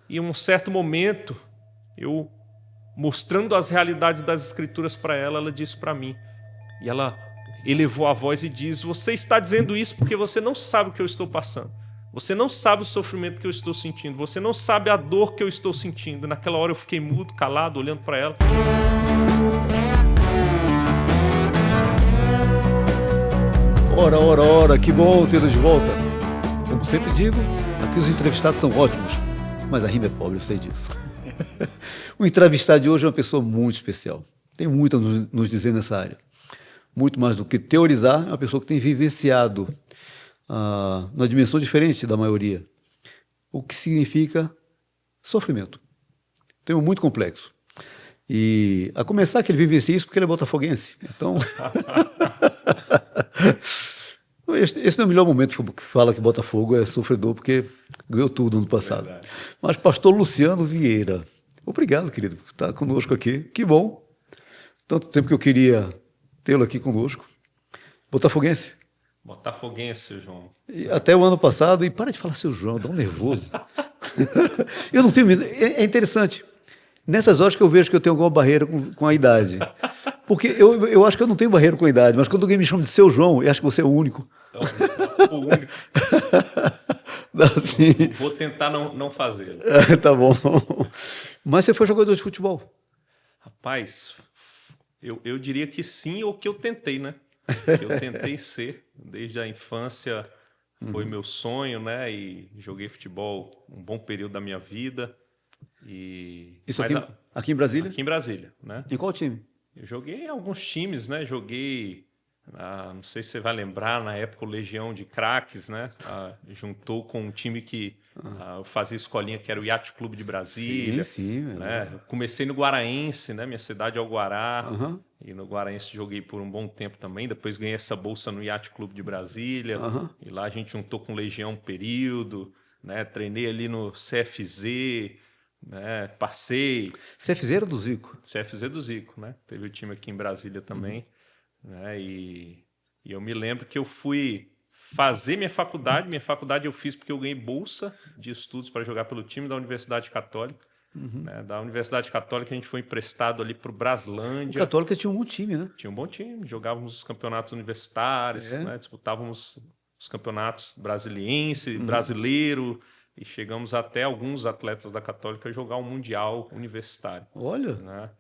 E em um certo momento, eu mostrando as realidades das Escrituras para ela, ela disse para mim, e ela elevou a voz e diz: você está dizendo isso porque você não sabe o que eu estou passando. Você não sabe o sofrimento que eu estou sentindo. Você não sabe a dor que eu estou sentindo. Naquela hora eu fiquei mudo, calado, olhando para ela. Ora, que bom tê-lo de volta. Como sempre digo, aqui os entrevistados são ótimos, mas a rima é pobre, eu sei disso. O entrevistado de hoje é uma pessoa muito especial. Tem muito a nos dizer nessa área. Muito mais do que teorizar, é uma pessoa que tem vivenciado numa dimensão diferente da maioria, o que significa sofrimento. Tema muito complexo. E a começar que ele vivencia isso porque ele é botafoguense. Então, esse não é o melhor momento que fala que Botafogo é sofredor, porque ganhou tudo ano passado. Verdade. Mas pastor Luciano Vieira, obrigado, querido, por estar conosco aqui. Que bom. Tanto tempo que eu queria tê-lo aqui conosco. Botafoguense. Botafoguense, seu João. E até o ano passado, e para de falar seu João, dá um nervoso. Eu não tenho medo. É interessante. Nessas horas que eu vejo que eu tenho alguma barreira com a idade. Porque eu acho que eu não tenho barreira com a idade, mas quando alguém me chama de seu João, eu acho que você é o único. O único. Assim, Vou tentar não fazê-lo. tá bom. Mas você foi jogador de futebol. Rapaz, eu diria que sim, ou que eu tentei, né? Que eu tentei ser. Desde a infância foi meu sonho, né? E joguei futebol um bom período da minha vida. Isso Mas aqui em Brasília? aqui em Brasília, né? Em qual time? Eu joguei em alguns times, né? Joguei, não sei se você vai lembrar, na época o Legião de Craques, né? Juntou com um time que eu fazia escolinha, que era o Yacht Clube de Brasília. Sim, né? Eu comecei no Guaraense, né? Minha cidade é o Guará. Uhum. E no Guaraense joguei por um bom tempo também. Depois ganhei essa bolsa no Yacht Clube de Brasília. Uhum. E lá a gente juntou com o Legião um período, né? Treinei ali no CFZ, né? Passei. CFZ era do Zico. CFZ do Zico, né? Teve o time aqui em Brasília também, né? E eu me lembro que eu fui fazer minha faculdade. Minha faculdade eu fiz porque eu ganhei bolsa de estudos para jogar pelo time da Universidade Católica. Né? Da Universidade Católica a gente foi emprestado ali para o O Braslândia. Católica tinha um bom time, né? Tinha um bom time, jogávamos os campeonatos universitários, né? Disputávamos os campeonatos brasiliense, brasileiro, e chegamos até alguns atletas da Católica jogar um Mundial universitário. Olha. Né?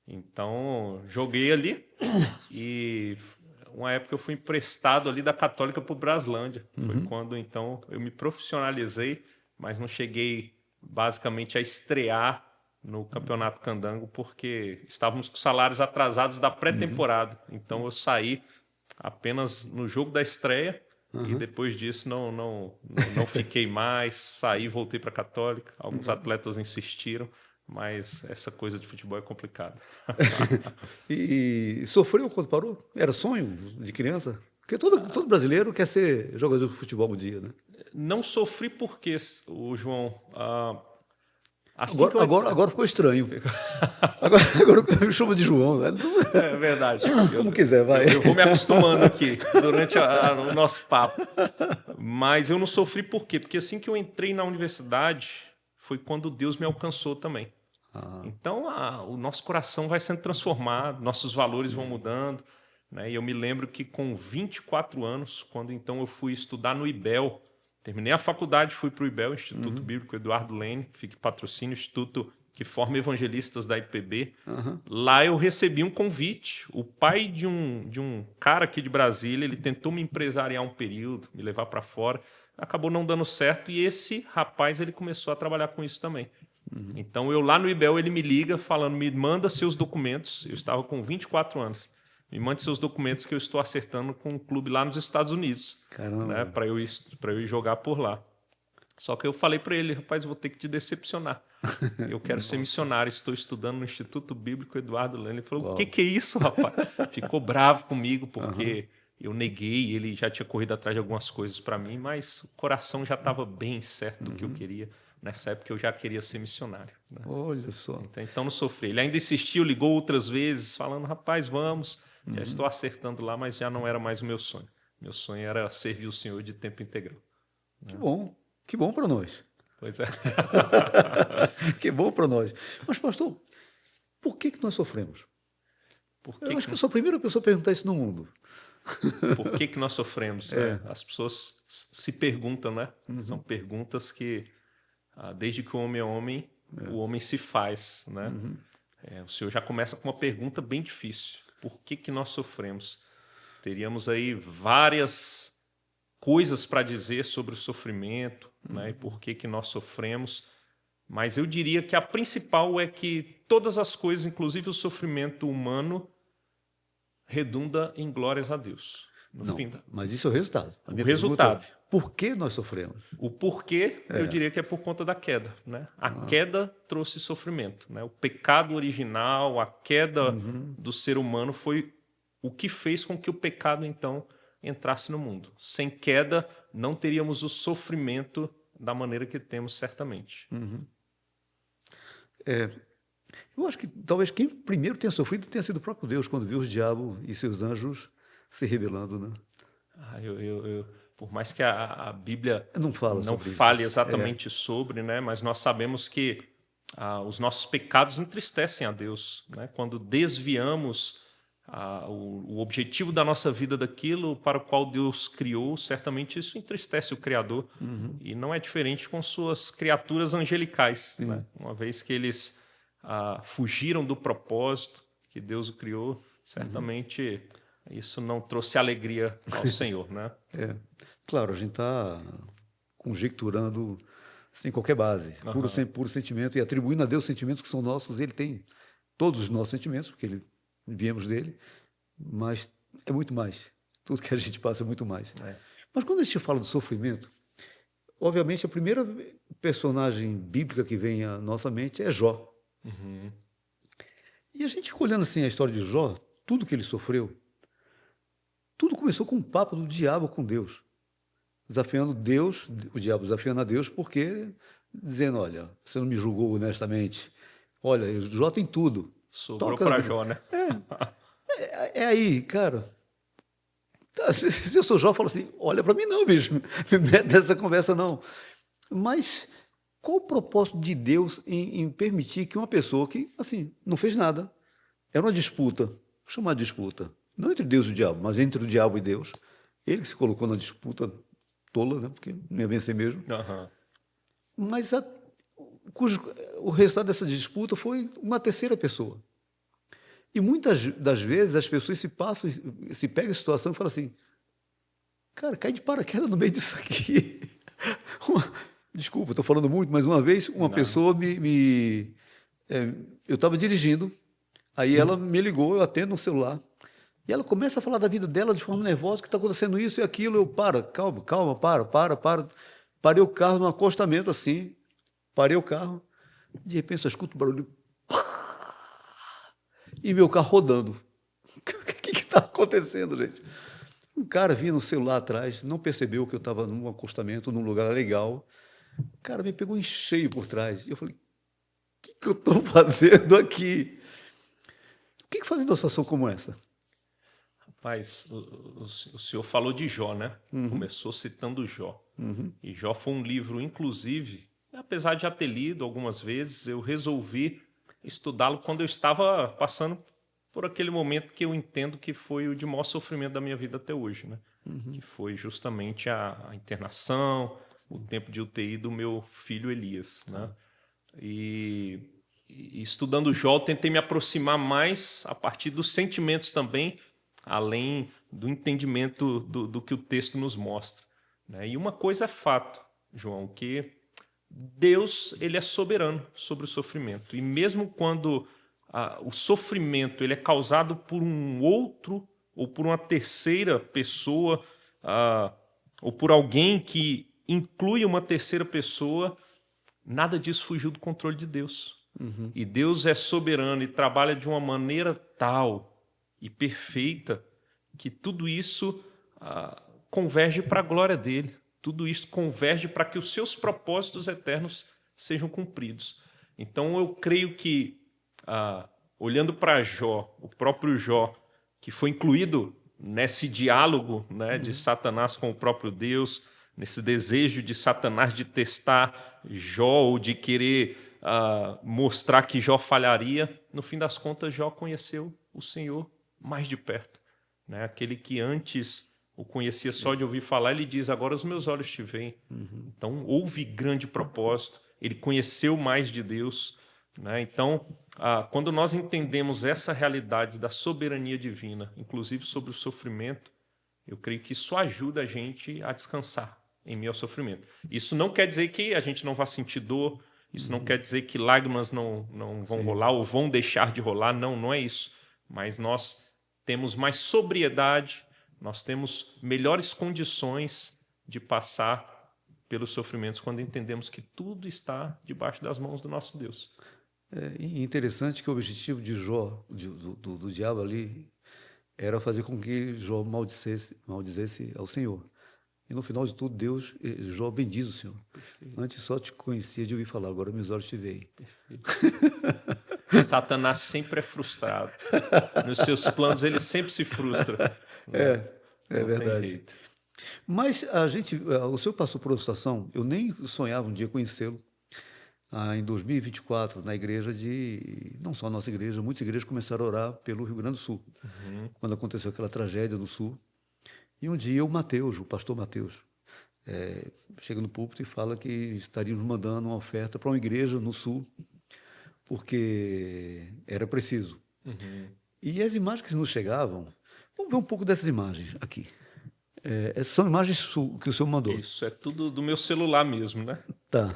Então, joguei ali e uma época eu fui emprestado ali da Católica para o Braslândia. Foi quando, então, eu me profissionalizei, mas não cheguei basicamente a estrear no Campeonato Candango porque estávamos com salários atrasados da pré-temporada. Então, eu saí apenas no jogo da estreia e depois disso não fiquei mais, saí, voltei para a Católica. Alguns atletas insistiram, mas essa coisa de futebol é complicada. E sofreu quando parou? Era sonho de criança? Porque todo brasileiro quer ser jogador de futebol um dia, né? Não sofri porque, o João, assim Agora, que eu... agora ficou estranho. Agora eu chamo de João. Né? É verdade. Como quiser, vai. Eu vou me acostumando aqui durante o nosso papo. Mas eu não sofri por quê? Porque assim que eu entrei na universidade, foi quando Deus me alcançou também. Então, o nosso coração vai sendo transformado, nossos valores vão mudando. Né? E eu me lembro que com 24 anos, quando então eu fui estudar no IBEL, terminei a faculdade, fui para o IBEL, Instituto Bíblico Eduardo Lene, fica em patrocínio, instituto que forma evangelistas da IPB. Lá eu recebi um convite. O pai de um cara aqui de Brasília, ele tentou me empresariar um período, me levar para fora. Acabou não dando certo e esse rapaz ele começou a trabalhar com isso também. Então, eu lá no IBEL, ele me liga falando, me manda seus documentos. Eu estava com 24 anos. Me mande seus documentos que eu estou acertando com um clube lá nos Estados Unidos. Caramba. Né, para eu ir jogar por lá. Só que eu falei para ele, rapaz, vou ter que te decepcionar. Eu quero ser missionário, estou estudando no Instituto Bíblico Eduardo Lene. Ele falou, o que é isso, rapaz? Ficou bravo comigo, porque eu neguei, ele já tinha corrido atrás de algumas coisas para mim, mas o coração já estava bem certo do que eu queria. Nessa época eu já queria ser missionário. Né? Olha só. Então não sofri. Ele ainda insistiu, ligou outras vezes, falando, rapaz, vamos, já estou acertando lá, mas já não era mais o meu sonho. Meu sonho era servir o Senhor de tempo integral. Que bom para nós. Pois é. Que bom para nós. Mas, pastor, por que nós sofremos? Eu acho que eu sou a primeira pessoa a perguntar isso no mundo. Por que nós sofremos? As pessoas se perguntam, né? São perguntas que, desde que o homem é homem, o homem se faz, né? O senhor já começa com uma pergunta bem difícil. Por que nós sofremos? Teríamos aí várias coisas para dizer sobre o sofrimento, né? E por que nós sofremos. Mas eu diria que a principal é que todas as coisas, inclusive o sofrimento humano, redunda em glórias a Deus. Mas isso é o resultado. O resultado. Por que nós sofremos? O porquê, eu diria que é por conta da queda, né? A queda trouxe sofrimento, né? O pecado original, a queda do ser humano foi o que fez com que o pecado, então, entrasse no mundo. Sem queda, não teríamos o sofrimento da maneira que temos, certamente. Eu acho que talvez quem primeiro tenha sofrido tenha sido o próprio Deus, quando viu os diabos e seus anjos se rebelando, né? Por mais que a Bíblia não fale exatamente sobre, né? Mas nós sabemos que os nossos pecados entristecem a Deus, né? Quando desviamos o objetivo da nossa vida daquilo para o qual Deus criou, certamente isso entristece o Criador. E não é diferente com suas criaturas angelicais, né? Uma vez que eles fugiram do propósito que Deus o criou, certamente isso não trouxe alegria ao Senhor, né? Claro, a gente está conjecturando sem qualquer base, puro sentimento, e atribuindo a Deus sentimentos que são nossos. Ele tem todos os nossos sentimentos, porque viemos dele, mas é muito mais. Tudo que a gente passa é muito mais. Mas quando a gente fala do sofrimento, obviamente a primeira personagem bíblica que vem à nossa mente é Jó. E a gente fica olhando assim a história de Jó, tudo que ele sofreu, tudo começou com um papo do diabo com Deus. Desafiando Deus, o diabo desafiando a Deus, porque dizendo, olha, você não me julgou honestamente. Olha, Jó tem tudo. Sobrou para Jó, né? É aí, cara. Se eu sou Jó, eu falo assim, olha para mim não, bicho. Me mete nessa conversa não. Mas qual o propósito de Deus em permitir que uma pessoa que, assim, não fez nada, era uma disputa, vou chamar de disputa, não entre Deus e o diabo, mas entre o diabo e Deus, ele que se colocou na disputa tola, né, porque não ia vencer mesmo, mas o resultado dessa disputa foi uma terceira pessoa. E muitas das vezes as pessoas se pegam em situação e falam assim, cara, cai de paraquedas no meio disso aqui. Desculpa, estou falando muito, mas uma vez uma pessoa eu estava dirigindo, aí ela me ligou, eu atendo no celular, e ela começa a falar da vida dela de forma nervosa, que está acontecendo isso e aquilo, eu calma, para. Parei o carro num acostamento assim, parei o carro, de repente eu escuto o barulho, e meu carro rodando. O que está acontecendo, gente? Um cara vinha no celular atrás, não percebeu que eu estava num acostamento, num lugar legal. O cara me pegou em cheio por trás. E eu falei, o que eu estou fazendo aqui? O que faz numa situação como essa? Rapaz, o senhor falou de Jó, né? Começou citando Jó. E Jó foi um livro, inclusive, apesar de já ter lido algumas vezes, eu resolvi estudá-lo quando eu estava passando por aquele momento que eu entendo que foi o de maior sofrimento da minha vida até hoje, né? Que foi justamente a internação, o tempo de UTI do meu filho Elias, né? E estudando Jó, eu tentei me aproximar mais a partir dos sentimentos também, além do entendimento do que o texto nos mostra, né? E uma coisa é fato, João, que Deus, ele é soberano sobre o sofrimento. E mesmo quando o sofrimento ele é causado por um outro ou por uma terceira pessoa, ou por alguém que inclui uma terceira pessoa, nada disso fugiu do controle de Deus. E Deus é soberano e trabalha de uma maneira tal e perfeita que tudo isso converge para a glória dele. Tudo isso converge para que os seus propósitos eternos sejam cumpridos. Então, eu creio que, olhando para Jó, o próprio Jó, que foi incluído nesse diálogo, né, de Satanás com o próprio Deus, nesse desejo de Satanás de testar Jó ou de querer mostrar que Jó falharia, no fim das contas, Jó conheceu o Senhor mais de perto. Né? Aquele que antes o conhecia só de ouvir falar, ele diz, agora os meus olhos te veem. Então, houve grande propósito, ele conheceu mais de Deus. Né? Então, quando nós entendemos essa realidade da soberania divina, inclusive sobre o sofrimento, eu creio que isso ajuda a gente a descansar em meio ao sofrimento. Isso não quer dizer que a gente não vá sentir dor, isso não quer dizer que lágrimas não vão rolar ou vão deixar de rolar, não é isso. Mas nós temos mais sobriedade, nós temos melhores condições de passar pelos sofrimentos quando entendemos que tudo está debaixo das mãos do nosso Deus. É interessante que o objetivo de Jó, do diabo ali, era fazer com que Jó maldizesse ao Senhor. E no final de tudo, Jó bendiz o Senhor. Perfeito. Antes só te conhecia de ouvir falar, agora meus olhos te veem. Satanás sempre é frustrado. Nos seus planos ele sempre se frustra. É verdade. Mas o senhor passou por uma situação, eu nem sonhava um dia conhecê-lo, em 2024, na igreja não só a nossa igreja, muitas igrejas começaram a orar pelo Rio Grande do Sul, quando aconteceu aquela tragédia no Sul. E um dia o pastor Mateus, chega no púlpito e fala que estaríamos mandando uma oferta para uma igreja no Sul, porque era preciso. E as imagens que nos chegavam, vamos ver um pouco dessas imagens aqui. São imagens que o senhor mandou. Isso, é tudo do meu celular mesmo, né? Tá.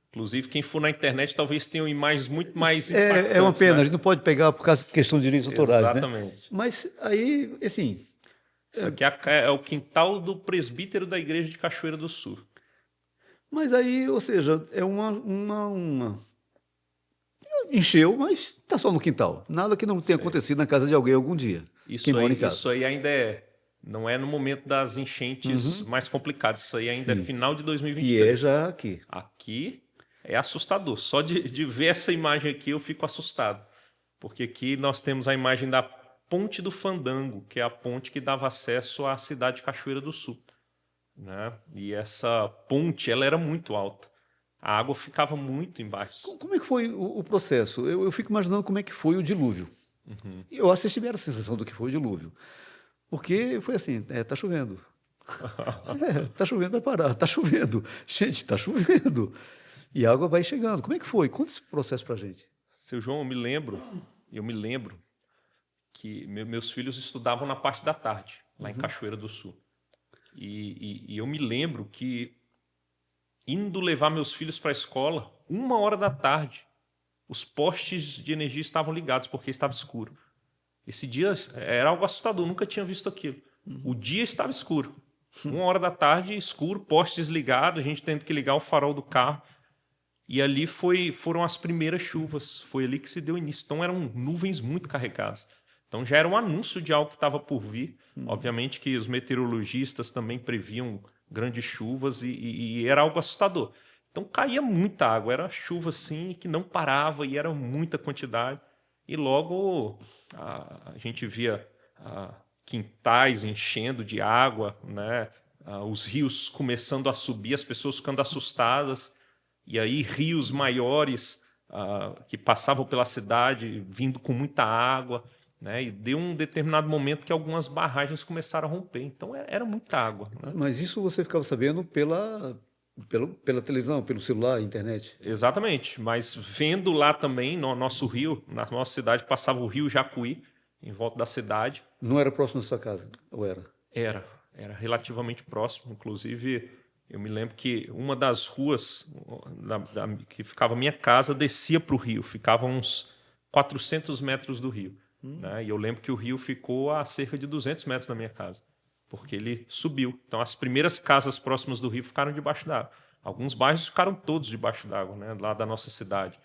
Inclusive, quem for na internet talvez tenha imagens muito mais impactantes. É uma pena, né? A gente não pode pegar por causa de questão de direitos autorais, né? Exatamente. Mas aí, assim... Isso aqui é o quintal do presbítero da igreja de Cachoeira do Sul. Mas aí, ou seja, é encheu, mas está só no quintal. Nada que não tenha acontecido na casa de alguém algum dia. Isso aí ainda não é no momento das enchentes mais complicadas. Isso aí ainda é final de 2023. E é já aqui. Aqui é assustador. Só de ver essa imagem aqui eu fico assustado. Porque aqui nós temos a imagem da Ponte do Fandango, que é a ponte que dava acesso à cidade de Cachoeira do Sul. Né? E essa ponte ela era muito alta. A água ficava muito embaixo. Como é que foi o processo? Eu fico imaginando como é que foi o dilúvio. Eu acho que vocês tiveram a sensação do que foi o dilúvio. Porque foi assim, está chovendo. Está chovendo, vai parar. Está chovendo. Gente, está chovendo. E a água vai chegando. Como é que foi? Conta esse processo para a gente. Seu João, eu me lembro que meus filhos estudavam na parte da tarde, lá em Cachoeira do Sul. E eu me lembro que, indo levar meus filhos para a escola, 1h da tarde, os postes de energia estavam ligados, porque estava escuro. Esse dia era algo assustador, nunca tinha visto aquilo. O dia estava escuro. 1h da tarde, escuro, postes ligados, a gente tendo que ligar o farol do carro. E ali foram as primeiras chuvas, foi ali que se deu início. Então eram nuvens muito carregadas. Então já era um anúncio de algo que estava por vir. Obviamente que os meteorologistas também previam grandes chuvas e era algo assustador. Então caía muita água, era chuva assim que não parava e era muita quantidade. E logo a gente via quintais enchendo de água, né? Os rios começando a subir, as pessoas ficando assustadas. E aí rios maiores que passavam pela cidade vindo com muita água. Né? E deu um determinado momento que algumas barragens começaram a romper. Então era muita água. Né? Mas isso você ficava sabendo pela televisão, pelo celular, internet? Exatamente. Mas vendo lá também, no nosso rio, na nossa cidade, passava o rio Jacuí, em volta da cidade. Não era próximo da sua casa, ou era? Era relativamente próximo. Inclusive, eu me lembro que uma das ruas que ficava a minha casa descia para o rio. Ficava uns 400 metros do rio. Né? E eu lembro que o rio ficou a cerca de 200 metros da minha casa, porque ele subiu. Então, as primeiras casas próximas do rio ficaram debaixo d'água. Alguns bairros ficaram todos debaixo d'água, né? Lá da nossa cidade.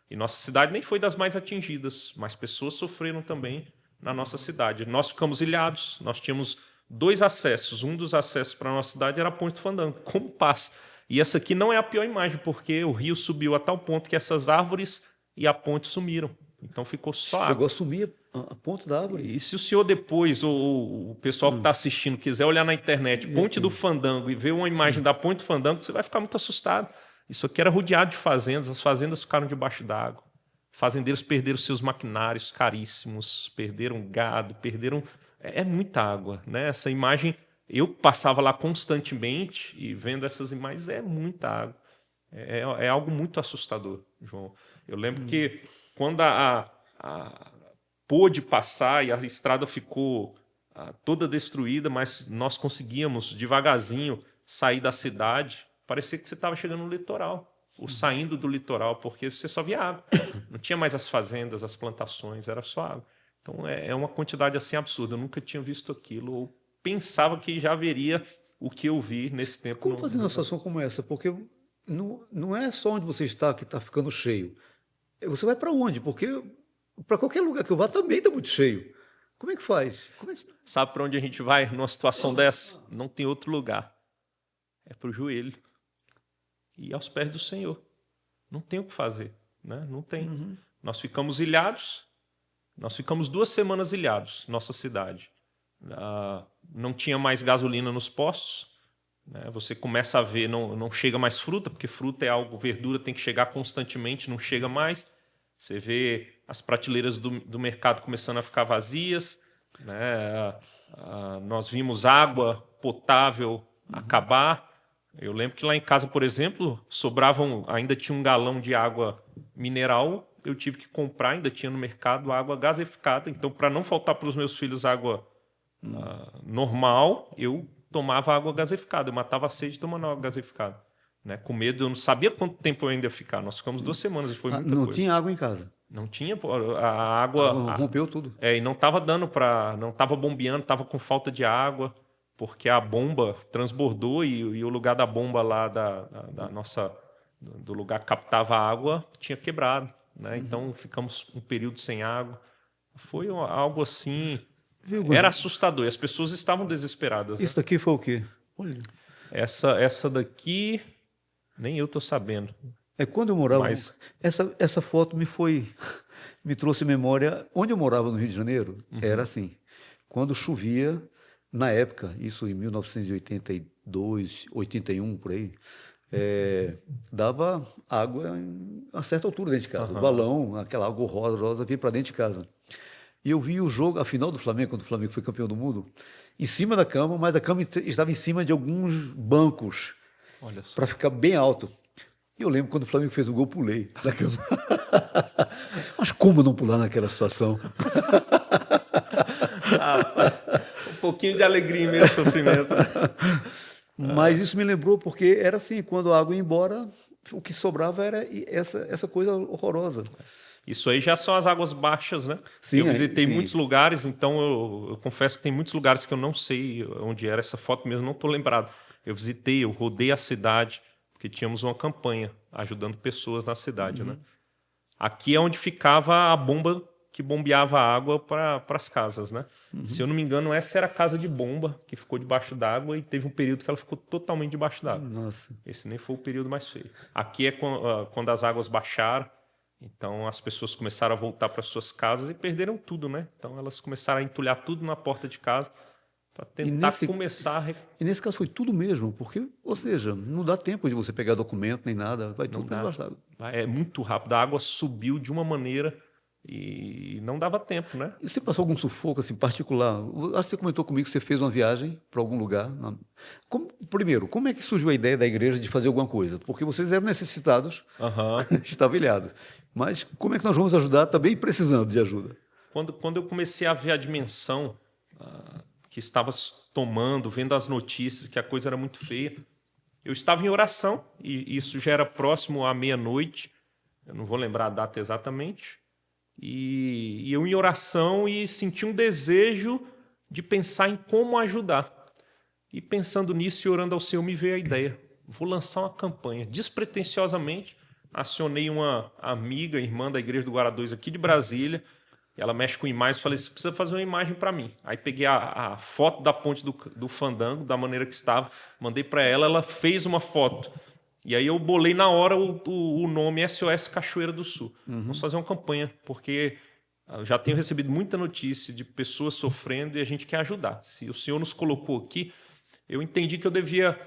E nossa cidade nem foi das mais atingidas, mas pessoas sofreram também na nossa cidade. Nós ficamos ilhados, nós tínhamos 2 acessos. Um dos acessos para a nossa cidade era a Ponte do Fandango. Como passa? E essa aqui não é a pior imagem, porque o rio subiu a tal ponto que essas árvores e a ponte sumiram. Então ficou só água. Chegou a sumir a ponta da água. E se o senhor depois, ou o pessoal que está assistindo, quiser olhar na internet, Ponte do Fandango, e ver uma imagem da Ponte do Fandango, você vai ficar muito assustado. Isso aqui era rodeado de fazendas, as fazendas ficaram debaixo d'água. Fazendeiros perderam seus maquinários caríssimos, perderam gado, perderam... É muita água, né? Essa imagem, eu passava lá constantemente e vendo essas imagens, é muita água. É algo muito assustador, João. Eu lembro que quando pôde passar e a estrada ficou toda destruída, mas nós conseguíamos devagarzinho sair da cidade, parecia que você estava chegando no litoral, ou saindo do litoral, porque você só via água. Não tinha mais as fazendas, as plantações, era só água. Então é uma quantidade assim absurda. Eu nunca tinha visto aquilo, ou pensava que já haveria o que eu vi nesse tempo. Como fazer uma situação como essa? Porque não é só onde você está que está ficando cheio. Você vai para onde? Porque para qualquer lugar que eu vá também está muito cheio. Como é que faz? Sabe para onde a gente vai numa situação dessa? Não tem outro lugar. É para o joelho. E aos pés do Senhor. Não tem o que fazer. Né? Não tem. Nós ficamos ilhados. Nós ficamos 2 semanas ilhados, nossa cidade. Não tinha mais gasolina nos postos. Né? Você começa a ver, não chega mais fruta, porque fruta é algo, verdura tem que chegar constantemente, não chega mais. Você vê as prateleiras do mercado começando a ficar vazias. Né? Nós vimos água potável acabar. Eu lembro que lá em casa, por exemplo, ainda tinha um galão de água mineral. Eu tive que comprar, ainda tinha no mercado, água gaseificada. Então, para não faltar para os meus filhos água normal, eu tomava água gaseificada. Eu matava a sede tomando água gaseificada. Né? Com medo, eu não sabia quanto tempo eu ainda ia ficar. Nós ficamos 2 semanas e foi muita coisa. Não tinha água em casa? Não tinha. A água rompeu tudo. E não estava dando para... Não estava bombeando, estava com falta de água, porque a bomba transbordou e o lugar da bomba lá do lugar que captava a água tinha quebrado. Né? Então, ficamos um período sem água. Foi algo assim... Era assustador. E as pessoas estavam desesperadas. Isso daqui foi o quê? Olha. Essa daqui, nem eu estou sabendo. Quando eu morava... Essa foto me trouxe memória... Onde eu morava no Rio de Janeiro, era assim. Quando chovia, na época, isso em 1982, 81, por aí... dava água a certa altura dentro de casa. O valão, aquela água horrorosa, vinha para dentro de casa. E eu vi o jogo, a final do Flamengo, quando o Flamengo foi campeão do mundo, em cima da cama, mas a cama estava em cima de alguns bancos para ficar bem alto. E eu lembro quando o Flamengo fez o gol, pulei da cama. Mas como não pular naquela situação? Um pouquinho de alegria em meio ao sofrimento. Mas isso me lembrou porque era assim, quando a água ia embora, o que sobrava era essa coisa horrorosa. Isso aí já são as águas baixas, né? Sim, eu visitei muitos lugares, então eu confesso que tem muitos lugares que eu não sei onde era essa foto mesmo, não estou lembrado. Eu rodei a cidade, porque tínhamos uma campanha ajudando pessoas na cidade. Né? Aqui é onde ficava a bomba que bombeava a água para as casas. Né? Se eu não me engano, essa era a casa de bomba que ficou debaixo d'água e teve um período que ela ficou totalmente debaixo d'água. Nossa. Esse nem foi o período mais feio. Aqui é quando as águas baixaram, então as pessoas começaram a voltar para suas casas e perderam tudo. Né? Então elas começaram a entulhar tudo na porta de casa para tentar começar... E nesse caso foi tudo mesmo, porque, ou seja, não dá tempo de você pegar documento nem nada, vai tudo debaixo d'água. É muito rápido, a água subiu de uma maneira e não dava tempo, né? E você passou algum sufoco assim, particular? Acho que você comentou comigo que você fez uma viagem para algum lugar. Primeiro, como é que surgiu a ideia da igreja de fazer alguma coisa? Porque vocês eram necessitados, estavam ilhados. Mas como é que nós vamos ajudar também precisando de ajuda? Quando eu comecei a ver a dimensão que estava tomando, vendo as notícias, que a coisa era muito feia, eu estava em oração, e isso já era próximo à meia-noite, eu não vou lembrar a data exatamente, e eu em oração e senti um desejo de pensar em como ajudar. E pensando nisso e orando ao Senhor, me veio a ideia, vou lançar uma campanha. Despretensiosamente, acionei uma amiga, irmã da Igreja do Guará 2 aqui de Brasília, ela mexe com imagens, falei, você precisa fazer uma imagem para mim. Aí peguei a foto da ponte do Fandango, da maneira que estava, mandei para ela, ela fez uma foto. E aí eu bolei na hora o nome SOS Cachoeira do Sul. Vamos fazer uma campanha, porque eu já tenho recebido muita notícia de pessoas sofrendo e a gente quer ajudar. Se o Senhor nos colocou aqui, eu entendi que eu devia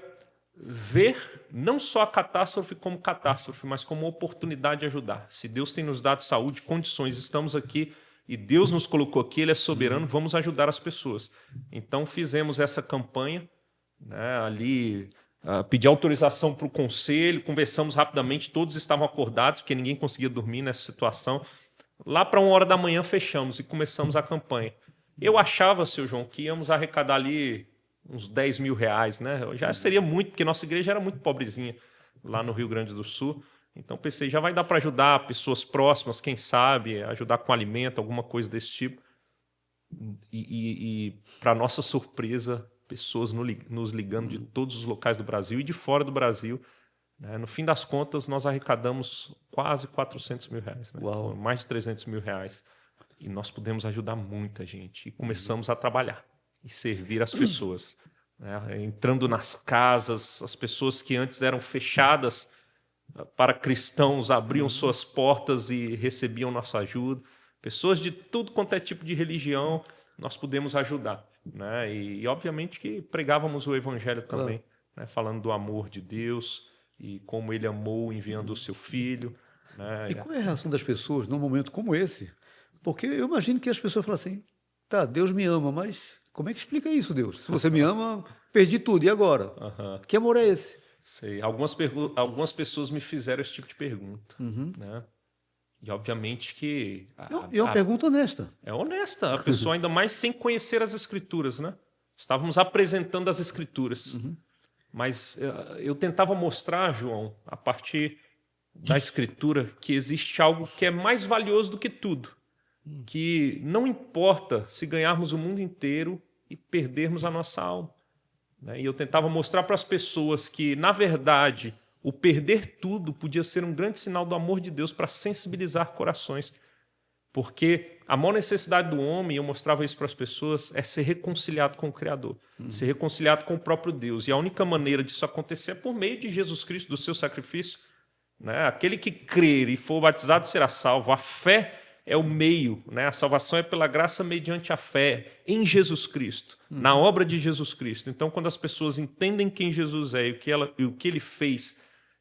ver não só a catástrofe como catástrofe, mas como uma oportunidade de ajudar. Se Deus tem nos dado saúde, condições, estamos aqui e Deus nos colocou aqui, Ele é soberano, vamos ajudar as pessoas. Então fizemos essa campanha, né, ali, pedi autorização para o conselho, conversamos rapidamente, todos estavam acordados, porque ninguém conseguia dormir nessa situação. Lá para 1h da manhã fechamos e começamos a campanha. Eu achava, seu João, que íamos arrecadar ali uns 10 mil reais, né? Já seria muito, porque nossa igreja era muito pobrezinha lá no Rio Grande do Sul. Então pensei, já vai dar para ajudar pessoas próximas, quem sabe, ajudar com alimento, alguma coisa desse tipo. E para nossa surpresa, pessoas nos ligando de todos os locais do Brasil e de fora do Brasil. Né? No fim das contas, nós arrecadamos quase 400 mil reais, né? Mais de 300 mil reais. E nós pudemos ajudar muita gente. E começamos a trabalhar e servir as pessoas. Né? Entrando nas casas, as pessoas que antes eram fechadas para cristãos abriam suas portas e recebiam nossa ajuda. Pessoas de tudo quanto é tipo de religião, nós pudemos ajudar. Né? E obviamente que pregávamos o evangelho também, né? Falando do amor de Deus e como Ele amou enviando o seu Filho. Né? E qual é a reação das pessoas num momento como esse? Porque eu imagino que as pessoas falam assim, tá, Deus me ama, mas como é que explica isso, Deus? Se você me ama, perdi tudo, e agora? Que amor é esse? Sei. Algumas pessoas me fizeram esse tipo de pergunta. Né? E obviamente que... E é uma pergunta honesta. É honesta. A pessoa ainda mais sem conhecer as Escrituras. Né? Estávamos apresentando as Escrituras. Mas eu tentava mostrar, João, a partir da Escritura, que existe algo que é mais valioso do que tudo. Que não importa se ganharmos o mundo inteiro e perdermos a nossa alma. E eu tentava mostrar para as pessoas que, na verdade, o perder tudo podia ser um grande sinal do amor de Deus para sensibilizar corações. Porque a maior necessidade do homem, eu mostrava isso para as pessoas, é ser reconciliado com o Criador, ser reconciliado com o próprio Deus. E a única maneira disso acontecer é por meio de Jesus Cristo, do seu sacrifício. Né? Aquele que crer e for batizado será salvo. A fé é o meio, né? A salvação é pela graça mediante a fé em Jesus Cristo, na obra de Jesus Cristo. Então, quando as pessoas entendem quem Jesus é e o que Ele fez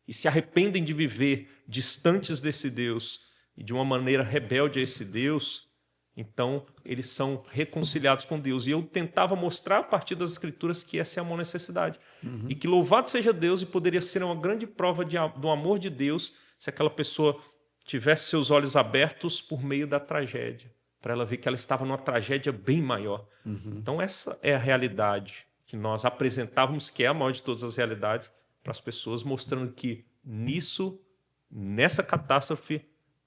e se arrependem de viver distantes desse Deus e de uma maneira rebelde a esse Deus, então eles são reconciliados com Deus. E eu tentava mostrar a partir das Escrituras que essa é a maior necessidade. E que louvado seja Deus, e poderia ser uma grande prova do amor de Deus se aquela pessoa tivesse seus olhos abertos por meio da tragédia, para ela ver que ela estava numa tragédia bem maior. Então essa é a realidade que nós apresentávamos, que é a maior de todas as realidades, para as pessoas, mostrando que nessa catástrofe,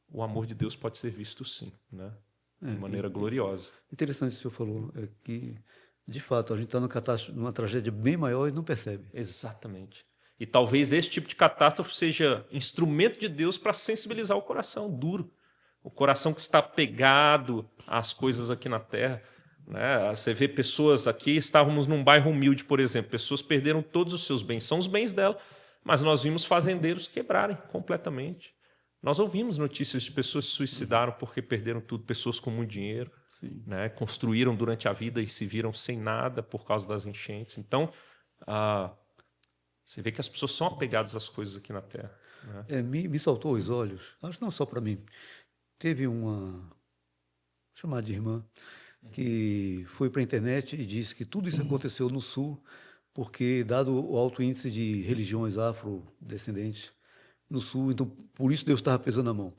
o amor de Deus pode ser visto sim, né? De maneira gloriosa. Interessante isso que o senhor falou, é que, de fato, a gente está numa tragédia bem maior e não percebe. Exatamente. E talvez esse tipo de catástrofe seja instrumento de Deus para sensibilizar o coração duro. O coração que está pegado às coisas aqui na terra. Né? Você vê pessoas aqui, estávamos num bairro humilde, por exemplo, pessoas perderam todos os seus bens, são os bens dela, mas nós vimos fazendeiros quebrarem completamente. Nós ouvimos notícias de pessoas que se suicidaram porque perderam tudo, pessoas com muito dinheiro, né? Construíram durante a vida e se viram sem nada por causa das enchentes. Então, você vê que as pessoas são apegadas às coisas aqui na Terra. Né? Me saltou aos olhos, acho não só para mim. Teve uma chamada de irmã que foi para a internet e disse que tudo isso aconteceu no Sul porque, dado o alto índice de religiões afrodescendentes no Sul, então por isso Deus estava pesando a mão.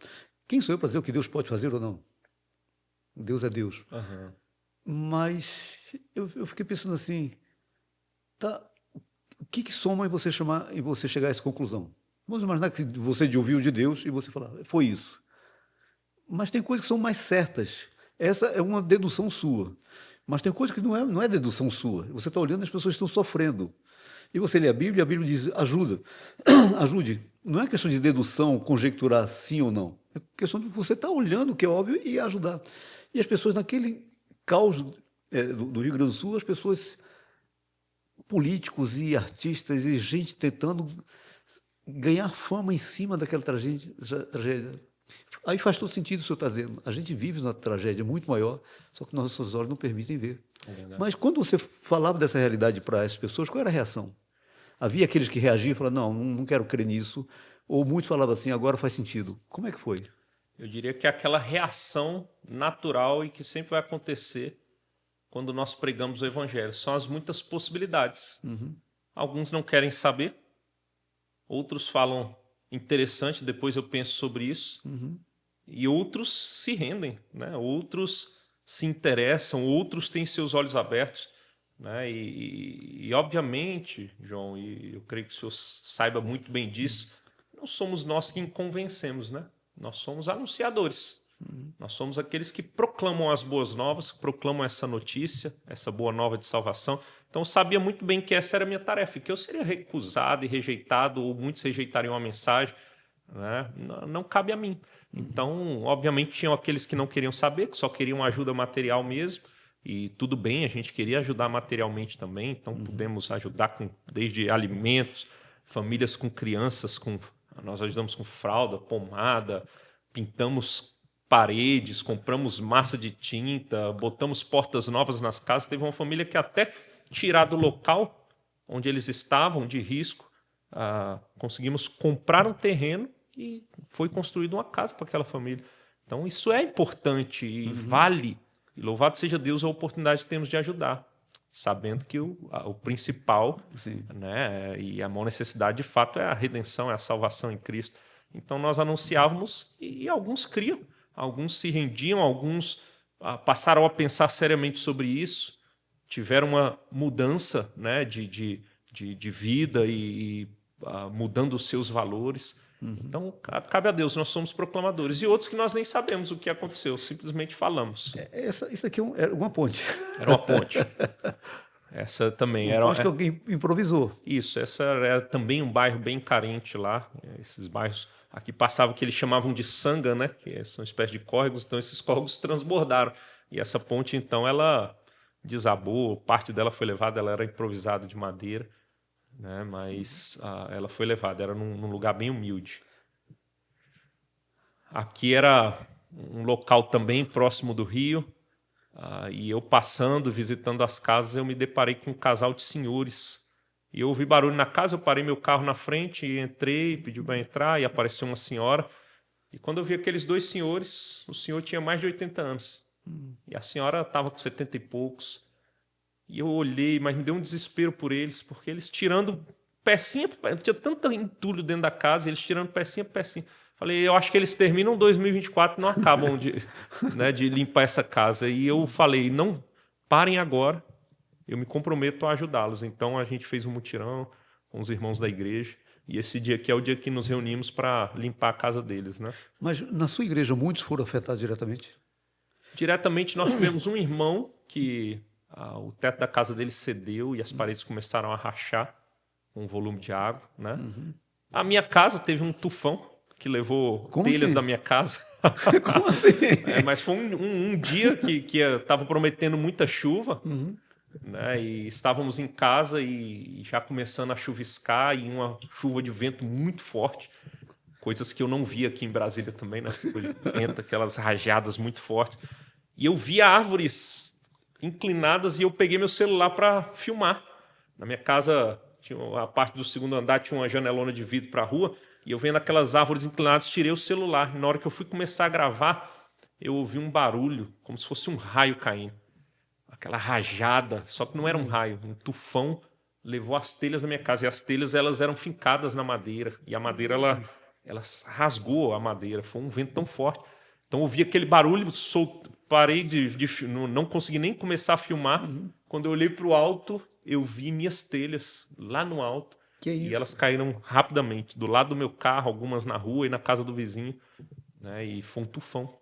Quem sou eu para dizer o que Deus pode fazer ou não? Deus é Deus. Mas eu fiquei pensando assim, tá, o que soma em você chegar a essa conclusão? Vamos imaginar que você ouviu de Deus e você falar, foi isso. Mas tem coisas que são mais certas. Essa é uma dedução sua. Mas tem coisas que não é dedução sua. Você está olhando, as pessoas estão sofrendo. E você lê a Bíblia diz, ajude. Não é questão de dedução, conjecturar sim ou não. É questão de você estar olhando o que é óbvio e ajudar. E as pessoas, naquele caos do Rio Grande do Sul, as pessoas, políticos e artistas e gente tentando ganhar fama em cima daquela tragédia. Aí faz todo sentido o senhor está dizendo. A gente vive uma tragédia muito maior, só que nossos olhos não permitem ver. Mas quando você falava dessa realidade para as pessoas, qual era a reação? Havia aqueles que reagiam e falavam, não quero crer nisso, ou muitos falavam assim, agora faz sentido. Como é que foi? Eu diria que é aquela reação natural e que sempre vai acontecer quando nós pregamos o evangelho. São as muitas possibilidades. Alguns não querem saber, outros falam interessante, depois eu penso sobre isso, e outros se rendem, né? Outros se interessam, outros têm seus olhos abertos, né? E obviamente, João, e eu creio que o senhor saiba muito bem disso, não somos nós quem convencemos, né? Nós somos anunciadores. Nós somos aqueles que proclamam as boas novas, proclamam essa notícia, essa boa nova de salvação. Então eu sabia muito bem que essa era a minha tarefa, que eu seria recusado e rejeitado, ou muitos rejeitariam a mensagem, né? Não cabe a mim. Então, obviamente, tinham aqueles que não queriam saber, que só queriam ajuda material mesmo, e tudo bem, a gente queria ajudar materialmente também, então pudemos ajudar desde alimentos, famílias com crianças, nós ajudamos com fralda, pomada, pintamos paredes, compramos massa de tinta, botamos portas novas nas casas. Teve uma família que até tirar do local onde eles estavam de risco, conseguimos comprar um terreno e foi construída uma casa para aquela família. Então isso é importante e vale. E louvado seja Deus a oportunidade que temos de ajudar, sabendo que o principal, né, e a maior necessidade de fato é a redenção, é a salvação em Cristo. Então nós anunciávamos e alguns criam. Alguns se rendiam, alguns passaram a pensar seriamente sobre isso, tiveram uma mudança, né, de vida e mudando os seus valores. Então, cabe a Deus, nós somos proclamadores. E outros que nós nem sabemos o que aconteceu, simplesmente falamos. Isso aqui era uma ponte. Era uma ponte. Essa também era. Acho que alguém improvisou. Isso, essa era também um bairro bem carente lá. Esses bairros aqui passavam o que eles chamavam de sanga, né? Que são uma espécie de córregos, então esses córregos transbordaram. E essa ponte, então, ela desabou, parte dela foi levada, ela era improvisada de madeira, né? Mas ela foi levada, era num lugar bem humilde. Aqui era um local também próximo do rio, e eu passando, visitando as casas, eu me deparei com um casal de senhores. E eu ouvi barulho na casa, eu parei meu carro na frente e entrei, pedi para entrar e apareceu uma senhora. E quando eu vi aqueles dois senhores, o senhor tinha mais de 80 anos. E a senhora estava com 70 e poucos. E eu olhei, mas me deu um desespero por eles, porque eles tirando pecinha, tinha tanto entulho dentro da casa, eles tirando pecinha por pecinha. Falei, eu acho que eles terminam 2024 e não acabam né, de limpar essa casa. E eu falei, não parem agora. Eu me comprometo a ajudá-los. Então, a gente fez um mutirão com os irmãos da igreja. E esse dia aqui é o dia que nos reunimos para limpar a casa deles, né? Mas na sua igreja, muitos foram afetados diretamente? Diretamente, nós tivemos um irmão que o teto da casa dele cedeu e as paredes começaram a rachar com o volume de água, né? A minha casa teve um tufão que levou telhas da minha casa. Como assim? Mas foi um dia que estava prometendo muita chuva. Né? E estávamos em casa e já começando a chuviscar e uma chuva de vento muito forte, coisas que eu não via aqui em Brasília também, né? Vento, aquelas rajadas muito fortes. E eu via árvores inclinadas e eu peguei meu celular para filmar. Na minha casa, a parte do segundo andar tinha uma janelona de vidro para a rua e eu vendo aquelas árvores inclinadas, tirei o celular. E na hora que eu fui começar a gravar, eu ouvi um barulho, como se fosse um raio caindo. Aquela rajada, só que não era um raio, um tufão levou as telhas da minha casa. E as telhas elas eram fincadas na madeira. E a madeira ela rasgou a madeira. Foi um vento tão forte. Então eu ouvi aquele barulho, parei não consegui nem começar a filmar. Quando eu olhei para o alto, eu vi minhas telhas lá no alto. E elas caíram rapidamente, do lado do meu carro, algumas na rua e na casa do vizinho. Né? E foi um tufão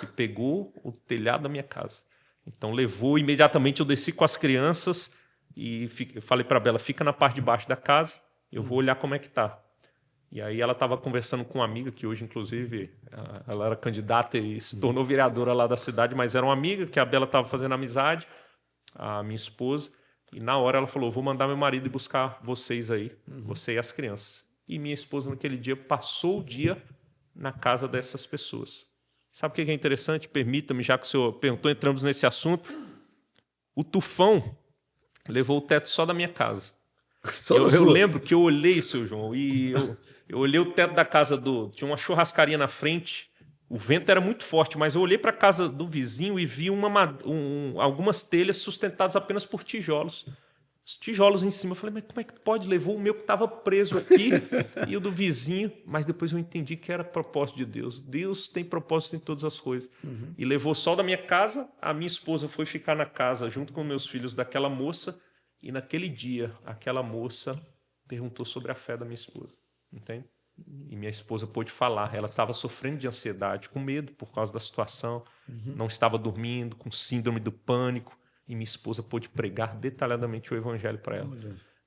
que pegou o telhado da minha casa. Então levou, imediatamente eu desci com as crianças e falei para a Bela, fica na parte de baixo da casa, eu vou olhar como é que tá. E aí ela estava conversando com uma amiga, que hoje, inclusive, ela era candidata e se tornou vereadora lá da cidade, mas era uma amiga que a Bela estava fazendo amizade, a minha esposa, e na hora ela falou, vou mandar meu marido ir buscar vocês aí, você e as crianças. e minha esposa naquele dia passou o dia na casa dessas pessoas. Sabe o que é interessante? Permita-me, já que o senhor perguntou, entramos nesse assunto. O tufão levou o teto só da minha casa. Eu lembro que eu olhei, seu João, e eu olhei o teto da casa tinha uma churrascaria na frente, o vento era muito forte, mas eu olhei para a casa do vizinho e vi algumas telhas sustentadas apenas por tijolos. Os tijolos em cima. Eu falei, mas como é que pode? Levou o meu que estava preso aqui e o do vizinho. Mas depois eu entendi que era propósito de Deus. Deus tem propósito em todas as coisas. Uhum. E levou só da minha casa. A minha esposa foi ficar na casa junto com meus filhos daquela moça. E naquele dia, aquela moça perguntou sobre a fé da minha esposa. Entende? E minha esposa pôde falar. Ela estava sofrendo de ansiedade, com medo por causa da situação. Uhum. Não estava dormindo, com síndrome do pânico. E minha esposa pôde pregar detalhadamente o evangelho para ela.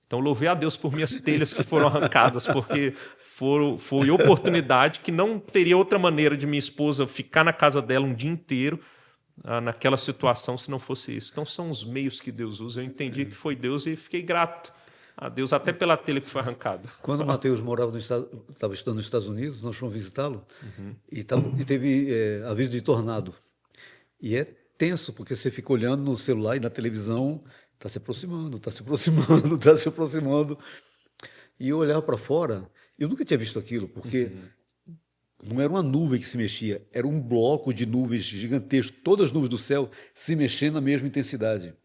Então, louvei a Deus por minhas telhas que foram arrancadas, porque foi oportunidade que não teria outra maneira de minha esposa ficar na casa dela um dia inteiro naquela situação se não fosse isso. Então, são os meios que Deus usa. Eu entendi que foi Deus e fiquei grato a Deus, até pela telha que foi arrancada. Quando o Mateus morava estava estudando nos Estados Unidos, nós fomos visitá-lo, e teve aviso de tornado. E é tenso, porque você fica olhando no celular e na televisão, está se aproximando, está se aproximando, está se aproximando. E eu olhava para fora, eu nunca tinha visto aquilo, porque não era uma nuvem que se mexia, era um bloco de nuvens gigantesco, todas as nuvens do céu se mexendo na mesma intensidade.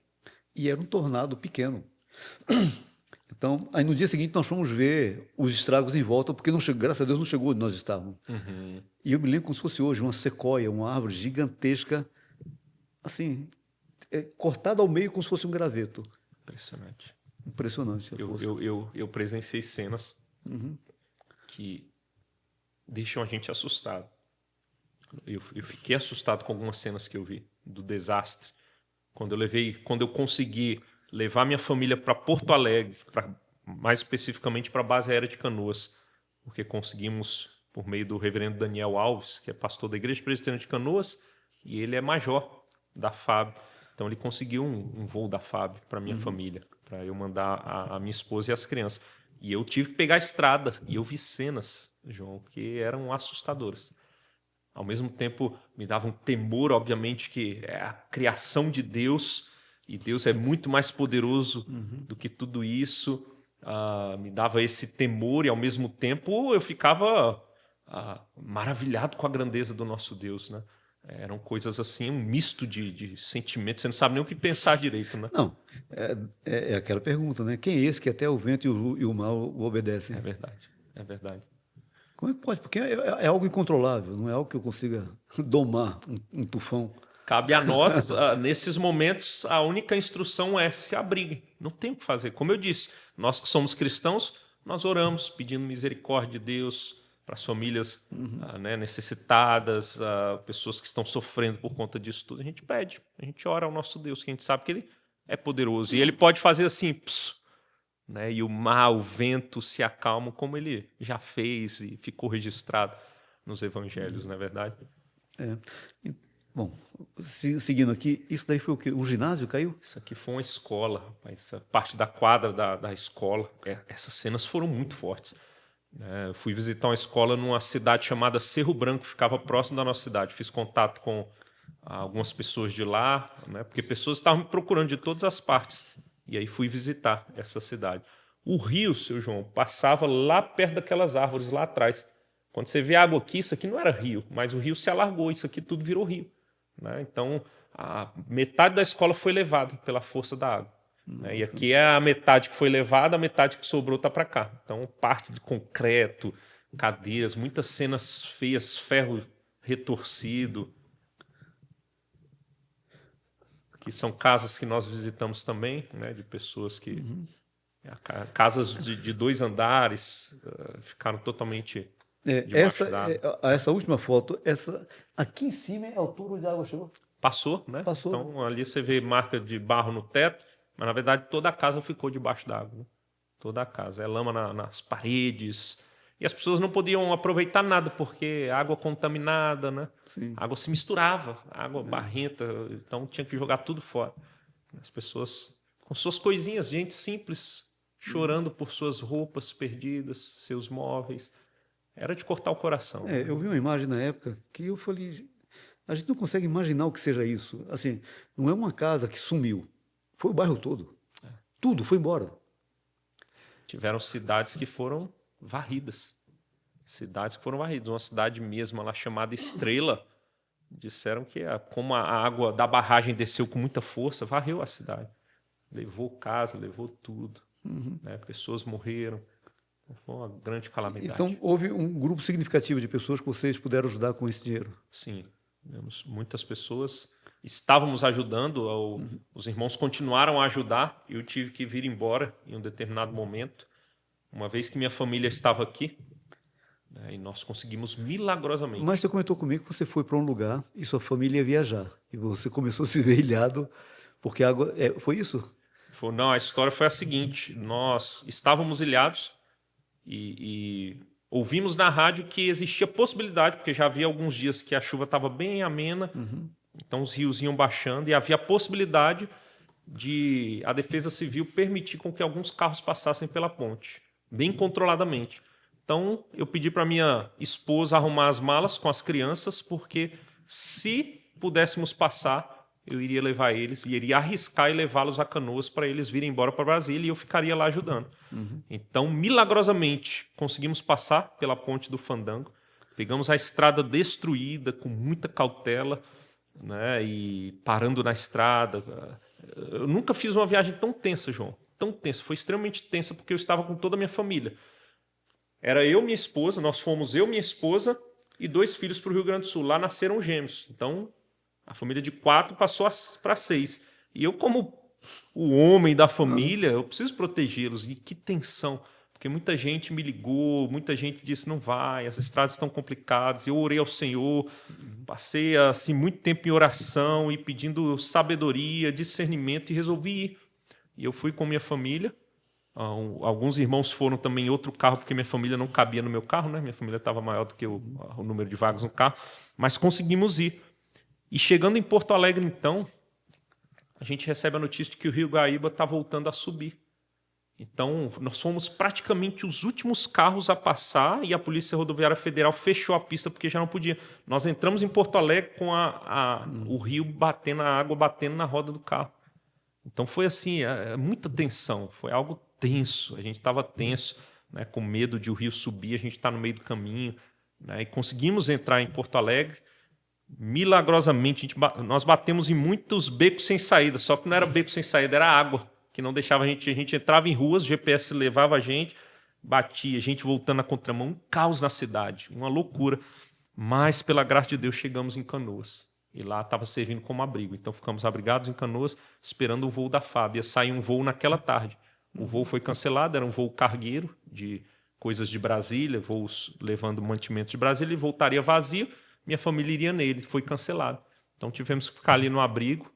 E era um tornado pequeno. Então, aí no dia seguinte nós fomos ver os estragos em volta, porque não chegou, graças a Deus não chegou onde nós estávamos. E eu me lembro como se fosse hoje, uma sequoia, uma árvore gigantesca, assim, cortada ao meio como se fosse um graveto. Impressionante. Impressionante. Eu presenciei cenas que deixam a gente assustado. Eu fiquei assustado com algumas cenas que eu vi do desastre. Quando eu consegui levar minha família para Porto Alegre, mais especificamente para a base aérea de Canoas, porque conseguimos, por meio do reverendo Daniel Alves, que é pastor da Igreja Presbiteriana de Canoas, e ele é major da FAB. Então, ele conseguiu um voo da FAB para minha família, para eu mandar a minha esposa e as crianças. E eu tive que pegar a estrada, e eu vi cenas, João, que eram assustadoras. Ao mesmo tempo, me dava um temor, obviamente, que é a criação de Deus, e Deus é muito mais poderoso do que tudo isso. Me dava esse temor, e ao mesmo tempo eu ficava maravilhado com a grandeza do nosso Deus, né? Eram coisas assim, um misto de sentimentos, você não sabe nem o que pensar direito, né? Não, é aquela pergunta, né? Quem é esse que até o vento e o mar o obedecem? É verdade, é verdade. Como é que pode? Porque é algo incontrolável, não é algo que eu consiga domar, um tufão. Cabe a nós, nesses momentos, a única instrução é se abriguem. Não tem o que fazer. Como eu disse, nós que somos cristãos, nós oramos pedindo misericórdia de Deus para as famílias necessitadas, pessoas que estão sofrendo por conta disso tudo. A gente pede, a gente ora ao nosso Deus, que a gente sabe que Ele é poderoso. E Ele pode fazer assim, né? E o mar, o vento se acalmam, como Ele já fez e ficou registrado nos evangelhos, não é verdade? Bom, seguindo aqui, isso daí foi o quê? O ginásio caiu? Isso aqui foi uma escola, rapaz. Essa parte da quadra da escola. Essas cenas foram muito fortes. Eu fui visitar uma escola numa cidade chamada Cerro Branco, que ficava próximo da nossa cidade. Fiz contato com algumas pessoas de lá, né, porque pessoas estavam me procurando de todas as partes. E aí fui visitar essa cidade. O rio, seu João, passava lá perto daquelas árvores, lá atrás. Quando você vê água aqui, isso aqui não era rio, mas o rio se alargou, isso aqui tudo virou rio. Né? Então, a metade da escola foi levada pela força da água. Né? E aqui é a metade que foi levada, a metade que sobrou está para cá. Então, parte de concreto, cadeiras, muitas cenas feias, ferro retorcido. Que são casas que nós visitamos também, né? De pessoas que... Casas de 2 andares ficaram totalmente debaixo d'água. Essa última foto, aqui em cima é a altura onde a água chegou? Passou, né? Passou. Então, ali você vê marca de barro no teto, mas, na verdade, toda a casa ficou debaixo d'água. Né? Toda a casa. É lama nas paredes. E as pessoas não podiam aproveitar nada, porque água contaminada, né? Sim. A água se misturava, água barrenta, então tinha que jogar tudo fora. As pessoas, com suas coisinhas, gente simples, chorando por suas roupas perdidas, seus móveis. Era de cortar o coração. Eu vi uma imagem na época que eu falei, a gente não consegue imaginar o que seja isso. Assim, não é uma casa que sumiu, foi o bairro todo. Tudo foi embora. Tiveram cidades que foram varridas. Cidades que foram varridas. Uma cidade mesmo lá chamada Estrela, disseram que como a água da barragem desceu com muita força, varreu a cidade. Levou casa, levou tudo. Né? Pessoas morreram. Foi uma grande calamidade. Então, houve um grupo significativo de pessoas que vocês puderam ajudar com esse dinheiro. Sim. Muitas pessoas estávamos ajudando. Os irmãos continuaram a ajudar. Eu tive que vir embora em um determinado momento. Uma vez que minha família estava aqui, né, e nós conseguimos milagrosamente. Mas você comentou comigo que você foi para um lugar e sua família ia viajar. E você começou a se ver ilhado porque a água... foi isso? Não, a história foi a seguinte. Nós estávamos ilhados e ouvimos na rádio que existia possibilidade, porque já havia alguns dias que a chuva estava bem amena, então os rios iam baixando e havia a possibilidade de a Defesa Civil permitir com que alguns carros passassem pela ponte, bem controladamente. Então, eu pedi para minha esposa arrumar as malas com as crianças, porque se pudéssemos passar, eu iria levar eles e iria arriscar e levá-los a Canoas para eles virem embora para Brasília e eu ficaria lá ajudando. Então, milagrosamente, conseguimos passar pela ponte do Fandango, pegamos a estrada destruída com muita cautela, né, e parando na estrada. Eu nunca fiz uma viagem tão tensa, João, tão tensa. Foi extremamente tensa porque eu estava com toda a minha família. Era eu, minha esposa, nós fomos eu, minha esposa e 2 filhos para o Rio Grande do Sul. Lá nasceram gêmeos. Então, a família de 4 passou para 6. E eu, como o homem da família, eu preciso protegê-los. E que tensão. Porque muita gente me ligou, muita gente disse, não vai, as estradas estão complicadas. Eu orei ao Senhor, passei assim, muito tempo em oração e pedindo sabedoria, discernimento e resolvi ir. E eu fui com minha família. Alguns irmãos foram também em outro carro, porque minha família não cabia no meu carro, né? Minha família estava maior do que o número de vagas no carro. Mas conseguimos ir. E chegando em Porto Alegre, então, a gente recebe a notícia de que o Rio Guaíba está voltando a subir. Então, nós fomos praticamente os últimos carros a passar e a Polícia Rodoviária Federal fechou a pista porque já não podia. Nós entramos em Porto Alegre com o rio batendo, a água batendo na roda do carro. Então, foi assim, muita tensão, foi algo tenso. A gente estava tenso, né, com medo de o rio subir, a gente está no meio do caminho, né, e conseguimos entrar em Porto Alegre. Milagrosamente, nós batemos em muitos becos sem saída, só que não era beco sem saída, era água, que não deixava a gente entrava em ruas, o GPS levava a gente, batia, a gente voltando na contramão, um caos na cidade, uma loucura. Mas, pela graça de Deus, chegamos em Canoas. E lá estava servindo como abrigo. Então, ficamos abrigados em Canoas, esperando o voo da FAB. Ia sair um voo naquela tarde. O voo foi cancelado, era um voo cargueiro, de coisas de Brasília, voos levando mantimentos de Brasília, e voltaria vazio. Minha família iria nele, foi cancelado. Então tivemos que ficar ali no abrigo.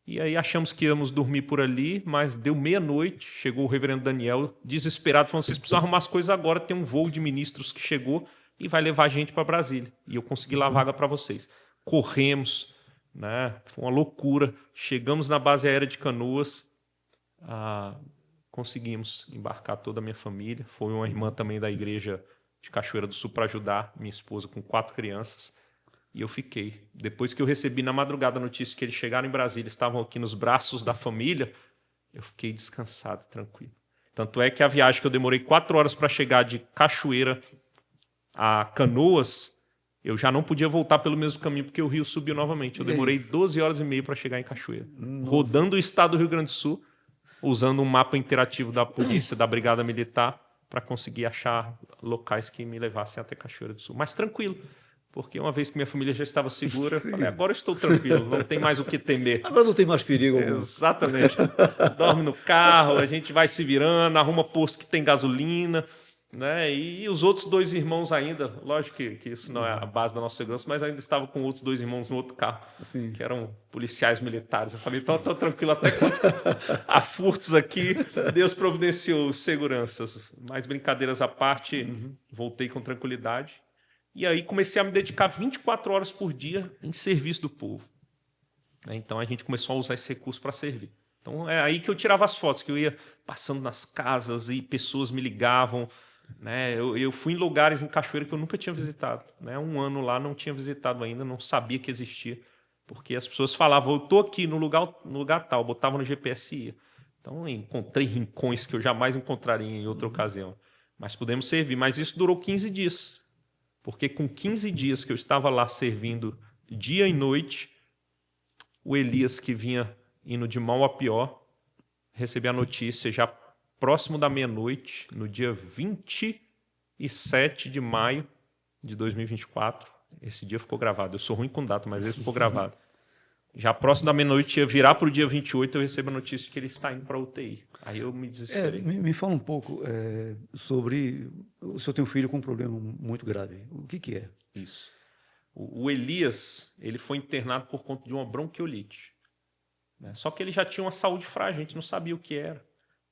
E aí achamos que íamos dormir por ali, mas deu meia-noite, chegou o reverendo Daniel, desesperado, falando: vocês precisam arrumar as coisas agora, tem um voo de ministros que chegou e vai levar a gente para Brasília. E eu consegui lá a vaga para vocês. Corremos, né? Foi uma loucura. Chegamos na base aérea de Canoas, conseguimos embarcar toda a minha família. Foi uma irmã também da igreja de Cachoeira do Sul para ajudar minha esposa com 4 crianças. E eu fiquei. Depois que eu recebi na madrugada a notícia que eles chegaram em Brasília, estavam aqui nos braços da família, eu fiquei descansado, tranquilo. Tanto é que a viagem que eu demorei 4 horas para chegar de Cachoeira a Canoas, eu já não podia voltar pelo mesmo caminho, porque o rio subiu novamente. Eu demorei 12 horas e meia para chegar em Cachoeira. Rodando o estado do Rio Grande do Sul, usando um mapa interativo da polícia, da Brigada Militar, para conseguir achar locais que me levassem até Cachoeira do Sul. Mas tranquilo. Porque uma vez que minha família já estava segura, eu falei, agora eu estou tranquilo, não tem mais o que temer. Agora não tem mais perigo algum. Exatamente. Dorme no carro, a gente vai se virando, arruma posto que tem gasolina, né? E os outros 2 irmãos ainda, lógico que isso não é a base da nossa segurança, mas ainda estava com outros 2 irmãos no outro carro, Sim, que eram policiais militares. Eu falei, então estou tranquilo, até quando há furtos aqui, Deus providenciou seguranças. Mas brincadeiras à parte, voltei com tranquilidade. E aí comecei a me dedicar 24 horas por dia em serviço do povo. Então a gente começou a usar esse recurso para servir. Então é aí que eu tirava as fotos, que eu ia passando nas casas e pessoas me ligavam, né? Eu fui em lugares em Cachoeira que eu nunca tinha visitado, né? 1 ano lá não tinha visitado ainda, não sabia que existia, porque as pessoas falavam, eu tô aqui no lugar tal, botavam no GPS e ia. Então eu encontrei rincões que eu jamais encontraria em outra ocasião. Mas pudemos servir, mas isso durou 15 dias. Porque com 15 dias que eu estava lá servindo dia e noite, o Elias, que vinha indo de mal a pior, recebi a notícia já próximo da meia-noite, no dia 27 de maio de 2024. Esse dia ficou gravado. Eu sou ruim com data, mas esse ficou gravado. Já próximo da meia-noite, ia virar para o dia 28, eu recebo a notícia de que ele está indo para a UTI. Aí eu me desesperei. Me fala um pouco sobre... O senhor tem um filho com um problema muito grave. O que é? Isso. O Elias, ele foi internado por conta de uma bronquiolite. Né? Só que ele já tinha uma saúde frágil, a gente não sabia o que era.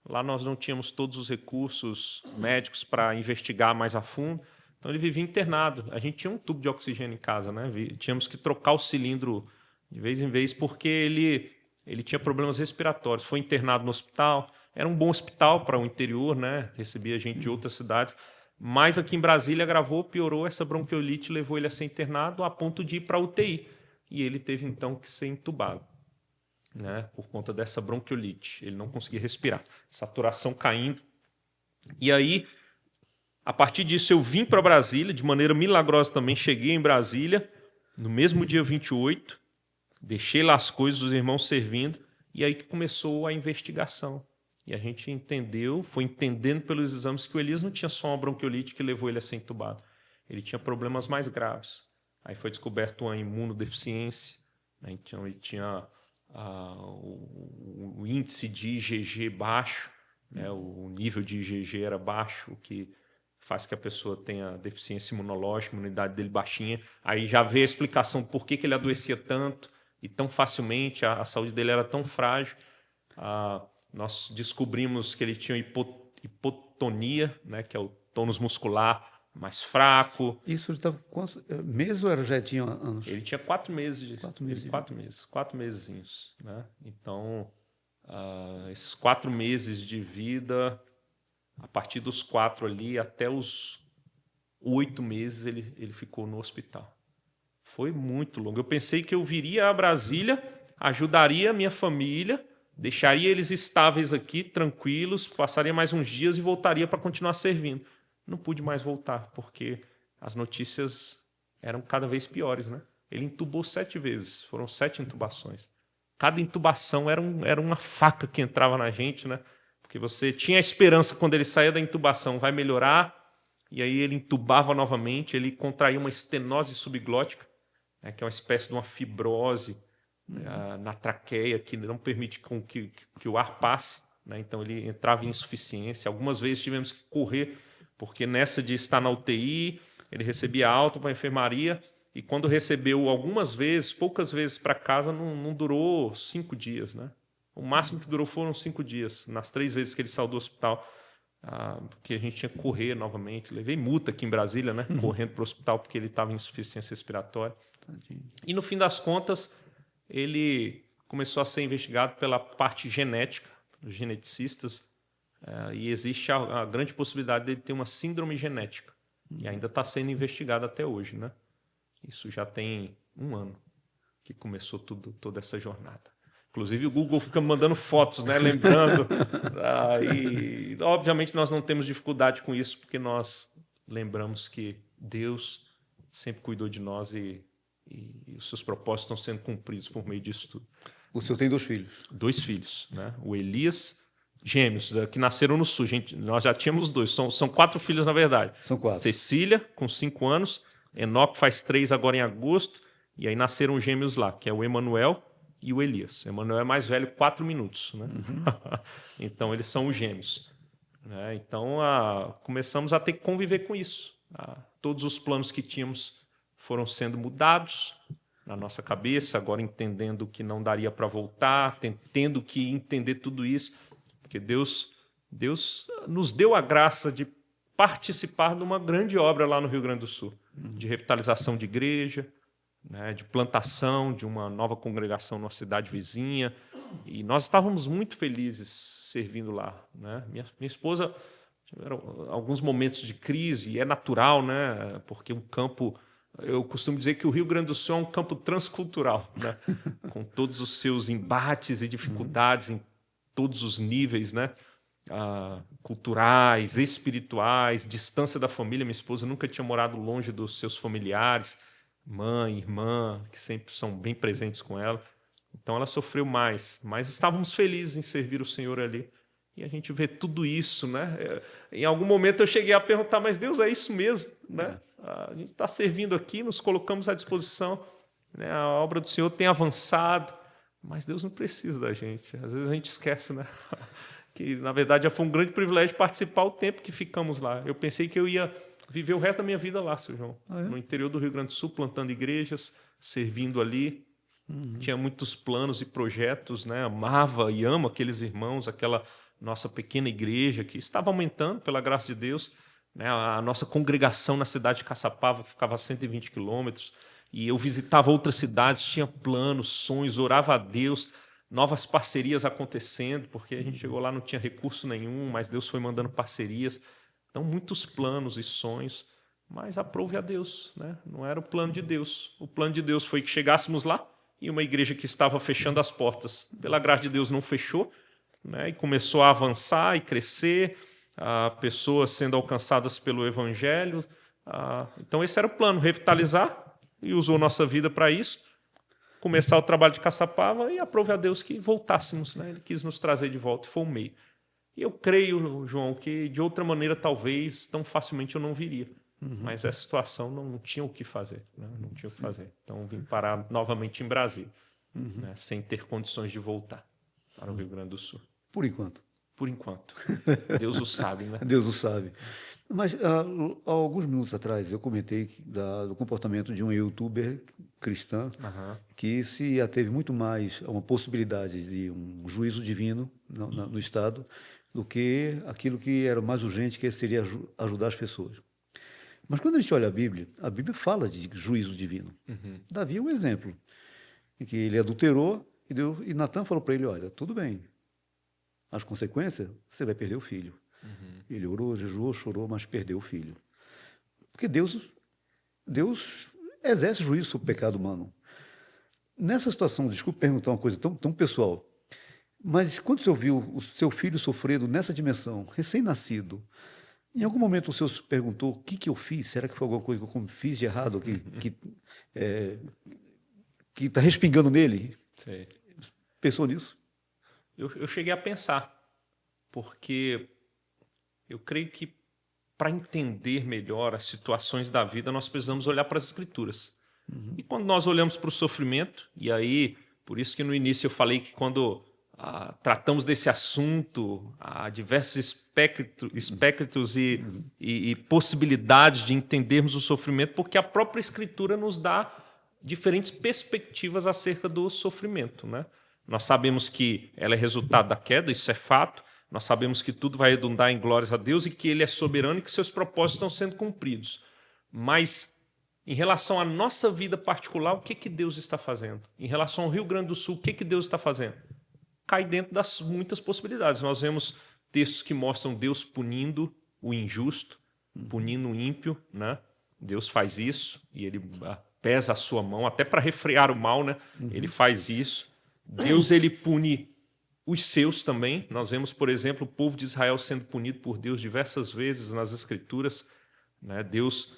Lá nós não tínhamos todos os recursos médicos para investigar mais a fundo. Então ele vivia internado. A gente tinha um tubo de oxigênio em casa, né? Tínhamos que trocar o cilindro de vez em vez, porque ele tinha problemas respiratórios. Foi internado no hospital. Era um bom hospital para o interior, né? Recebia gente de outras cidades. Mas aqui em Brasília agravou, piorou essa bronquiolite, levou ele a ser internado a ponto de ir para a UTI. E ele teve, então, que ser entubado, né? Por conta dessa bronquiolite. Ele não conseguia respirar. Saturação caindo. E aí, a partir disso, eu vim para Brasília, de maneira milagrosa também. Cheguei em Brasília, no mesmo dia 28. Deixei lá as coisas, os irmãos servindo, e aí que começou a investigação. E a gente entendeu, foi entendendo pelos exames que o Elias não tinha só uma bronquiolite que levou ele a ser entubado. Ele tinha problemas mais graves. Aí foi descoberto uma imunodeficiência, né? Então ele tinha o índice de IgG baixo, né? O nível de IgG era baixo, o que faz que a pessoa tenha deficiência imunológica, a imunidade dele baixinha. Aí já veio a explicação por que ele adoecia tanto e tão facilmente, a saúde dele era tão frágil. Nós descobrimos que ele tinha hipotonia, né, que é o tônus muscular mais fraco. Isso estava com quantos meses ou já tinha anos? Ele tinha 4 meses. 4 mesezinhos, né? Então, esses 4 meses de vida, a partir dos 4 ali até os 8 meses ele ficou no hospital. Foi muito longo. Eu pensei que eu viria a Brasília, ajudaria a minha família, deixaria eles estáveis aqui, tranquilos, passaria mais uns dias e voltaria para continuar servindo. Não pude mais voltar, porque as notícias eram cada vez piores, né? Ele entubou 7 vezes, foram 7 intubações. Cada intubação era uma faca que entrava na gente, né? Porque você tinha a esperança, quando ele saía da intubação, vai melhorar, e aí ele intubava novamente, ele contraía uma estenose subglótica, né, que é uma espécie de uma fibrose na traqueia que não permite que o ar passe, né? Então ele entrava em insuficiência. Algumas vezes tivemos que correr, porque nessa de estar na UTI, ele recebia alta para a enfermaria, e quando recebeu algumas vezes, poucas vezes para casa, não durou 5 dias, né? O máximo que durou foram 5 dias, nas 3 vezes que ele saiu do hospital, porque a gente tinha que correr novamente. Levei multa aqui em Brasília, né? Correndo para o hospital porque ele estava em insuficiência respiratória. E no fim das contas, ele começou a ser investigado pela parte genética, os geneticistas, e existe a grande possibilidade de ele ter uma síndrome genética. E ainda está sendo investigado até hoje, né? Isso já tem 1 ano que começou toda essa jornada. Inclusive o Google fica mandando fotos, né? Lembrando. E obviamente nós não temos dificuldade com isso, porque nós lembramos que Deus sempre cuidou de nós e os seus propósitos estão sendo cumpridos por meio disso tudo. O senhor tem 2 filhos? 2 filhos, né? O Elias, gêmeos, que nasceram no Sul. Nós já tínhamos 2, são 4 filhos na verdade. São 4. Cecília, com 5 anos, Enoque faz 3 agora em agosto, e aí nasceram gêmeos lá, que é o Emanuel e o Elias. Emanuel é mais velho 4 minutos, né? Então eles são os gêmeos. Né? Então começamos a ter que conviver com isso. Todos os planos que tínhamos foram sendo mudados na nossa cabeça, agora entendendo que não daria para voltar, tendo que entender tudo isso, porque Deus nos deu a graça de participar de uma grande obra lá no Rio Grande do Sul, de revitalização de igreja, né, de plantação de uma nova congregação numa cidade vizinha, E nós estávamos muito felizes servindo lá, né? Minha esposa tiveram alguns momentos de crise, e é natural, né? Porque um campo, eu costumo dizer que o Rio Grande do Sul é um campo transcultural, né? Com todos os seus embates e dificuldades em todos os níveis, né? Culturais, espirituais, distância da família. Minha esposa nunca tinha morado longe dos seus familiares, mãe, irmã, que sempre são bem presentes com ela. Então ela sofreu mais, mas estávamos felizes em servir o Senhor ali. E a gente vê tudo isso, né? Em algum momento eu cheguei a perguntar, mas Deus, é isso mesmo, né? A gente está servindo aqui, nos colocamos à disposição, né? A obra do Senhor tem avançado, mas Deus não precisa da gente. Às vezes a gente esquece, né? Que na verdade já foi um grande privilégio participar o tempo que ficamos lá. Eu pensei que eu ia viver o resto da minha vida lá, seu João, no interior do Rio Grande do Sul, plantando igrejas, servindo ali. Tinha muitos planos e projetos, né? Amava e amo aqueles irmãos, aquela nossa pequena igreja que estava aumentando, pela graça de Deus, né? A nossa congregação na cidade de Caçapava ficava a 120 quilômetros, e eu visitava outras cidades, tinha planos, sonhos, orava a Deus, novas parcerias acontecendo, porque a gente chegou lá, não tinha recurso nenhum, mas Deus foi mandando parcerias. Então, muitos planos e sonhos, mas aprove a Deus, né? Não era o plano de Deus. O plano de Deus foi que chegássemos lá, e uma igreja que estava fechando as portas, pela graça de Deus, não fechou, né? E começou a avançar e crescer, pessoas sendo alcançadas pelo Evangelho. Então, esse era o plano, revitalizar, e usou nossa vida para isso, começar o trabalho de Caçapava, e aprove a Deus que voltássemos, né? Ele quis nos trazer de volta, e foi o meio. E eu creio, João, que de outra maneira, talvez, tão facilmente eu não viria. Mas essa situação não tinha o que fazer, né? Não tinha o que fazer. Então, vim parar novamente em Brasília, né? Sem ter condições de voltar para o Rio Grande do Sul. Por enquanto. Por enquanto. Deus o sabe, né? Deus o sabe. Mas há alguns minutos atrás eu comentei do comportamento de um youtuber cristã que se ateve muito mais a uma possibilidade de um juízo divino no Estado do que aquilo que era mais urgente, que seria ajudar as pessoas. Mas quando a gente olha a Bíblia fala de juízo divino. Davi é um exemplo, em que ele adulterou e Natan falou para ele, olha, tudo bem, as consequências, você vai perder o filho. Ele orou, jejuou, chorou, mas perdeu o filho. Porque Deus exerce juízo sobre o pecado humano. Nessa situação, desculpe perguntar uma coisa tão pessoal, mas quando você ouviu o seu filho sofrendo nessa dimensão, recém-nascido, em algum momento o senhor se perguntou o que eu fiz? Será que foi alguma coisa que eu fiz de errado, que está respingando nele? Sei. Pensou nisso? Eu cheguei a pensar, porque eu creio que para entender melhor as situações da vida, nós precisamos olhar para as Escrituras. E quando nós olhamos para o sofrimento, e aí, por isso que no início eu falei que quando tratamos desse assunto, há diversos espectros e possibilidades de entendermos o sofrimento, porque a própria Escritura nos dá diferentes perspectivas acerca do sofrimento, né? Nós sabemos que ela é resultado da queda, isso é fato. Nós sabemos que tudo vai redundar em glórias a Deus e que Ele é soberano e que seus propósitos estão sendo cumpridos. Mas, em relação à nossa vida particular, o que Deus está fazendo? Em relação ao Rio Grande do Sul, o que Deus está fazendo? Cai dentro das muitas possibilidades. Nós vemos textos que mostram Deus punindo o injusto, punindo o ímpio, né? Deus faz isso e Ele pesa a sua mão, até para refrear o mal, né? Ele faz isso. Deus, Ele pune os seus também. Nós vemos, por exemplo, o povo de Israel sendo punido por Deus diversas vezes nas Escrituras, né? Deus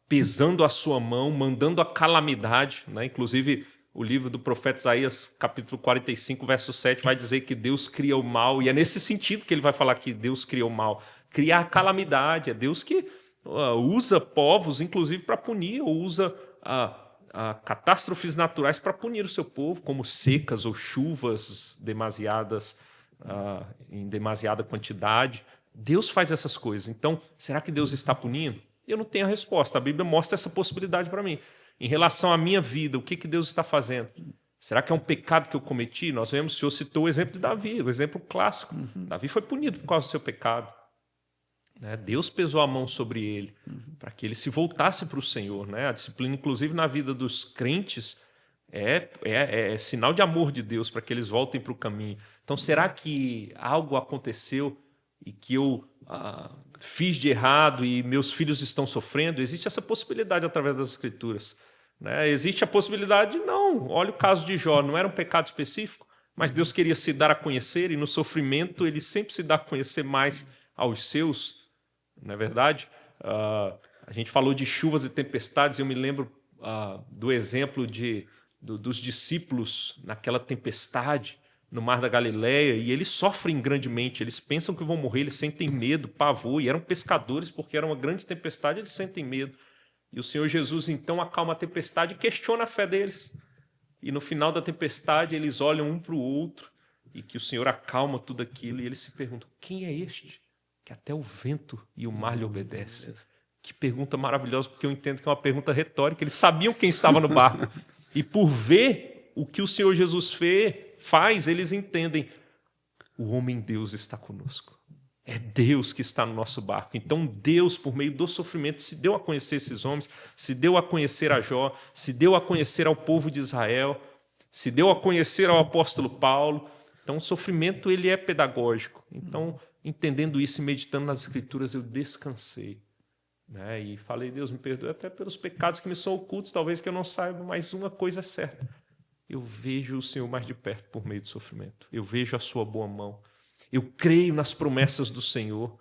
pesando a sua mão, mandando a calamidade, né? Inclusive, o livro do profeta Isaías, capítulo 45, verso 7, vai dizer que Deus cria o mal, e é nesse sentido que ele vai falar que Deus cria o mal. Criar a calamidade, é Deus que usa povos, inclusive, para punir, ou usa catástrofes naturais para punir o seu povo, como secas ou chuvas demasiadas, em demasiada quantidade. Deus faz essas coisas. Então, será que Deus está punindo? Eu não tenho a resposta. A Bíblia mostra essa possibilidade para mim. Em relação à minha vida, o que Deus está fazendo? Será que é um pecado que eu cometi? Nós vemos, o senhor citou o exemplo de Davi, o exemplo clássico. Davi foi punido por causa do seu pecado. Deus pesou a mão sobre ele para que ele se voltasse para o Senhor. A disciplina, inclusive, na vida dos crentes, É sinal de amor de Deus para que eles voltem para o caminho. Então, será que algo aconteceu e que eu fiz de errado e meus filhos estão sofrendo? Existe essa possibilidade através das Escrituras, né? Existe a possibilidade, não. Olha o caso de Jó, não era um pecado específico, mas Deus queria se dar a conhecer e no sofrimento ele sempre se dá a conhecer mais aos seus, não é verdade? A gente falou de chuvas e tempestades, eu me lembro do exemplo dos discípulos naquela tempestade no Mar da Galileia, e eles sofrem grandemente, eles pensam que vão morrer, eles sentem medo, pavor, e eram pescadores, porque era uma grande tempestade, eles sentem medo. E o Senhor Jesus, então, acalma a tempestade e questiona a fé deles. E no final da tempestade, eles olham um para o outro, e que o Senhor acalma tudo aquilo, e eles se perguntam, quem é este? Que até o vento e o mar lhe obedecem. Que pergunta maravilhosa, porque eu entendo que é uma pergunta retórica. Eles sabiam quem estava no barco. E por ver o que o Senhor Jesus faz, eles entendem, o homem Deus está conosco. É Deus que está no nosso barco. Então Deus, por meio do sofrimento, se deu a conhecer esses homens, se deu a conhecer a Jó, se deu a conhecer ao povo de Israel, se deu a conhecer ao apóstolo Paulo. Então o sofrimento ele é pedagógico. Então, entendendo isso e meditando nas Escrituras, eu descansei. Né? E falei, Deus, me perdoe até pelos pecados que me são ocultos, talvez que eu não saiba, mas uma coisa é certa. Eu vejo o Senhor mais de perto por meio do sofrimento. Eu vejo a sua boa mão. Eu creio nas promessas do Senhor,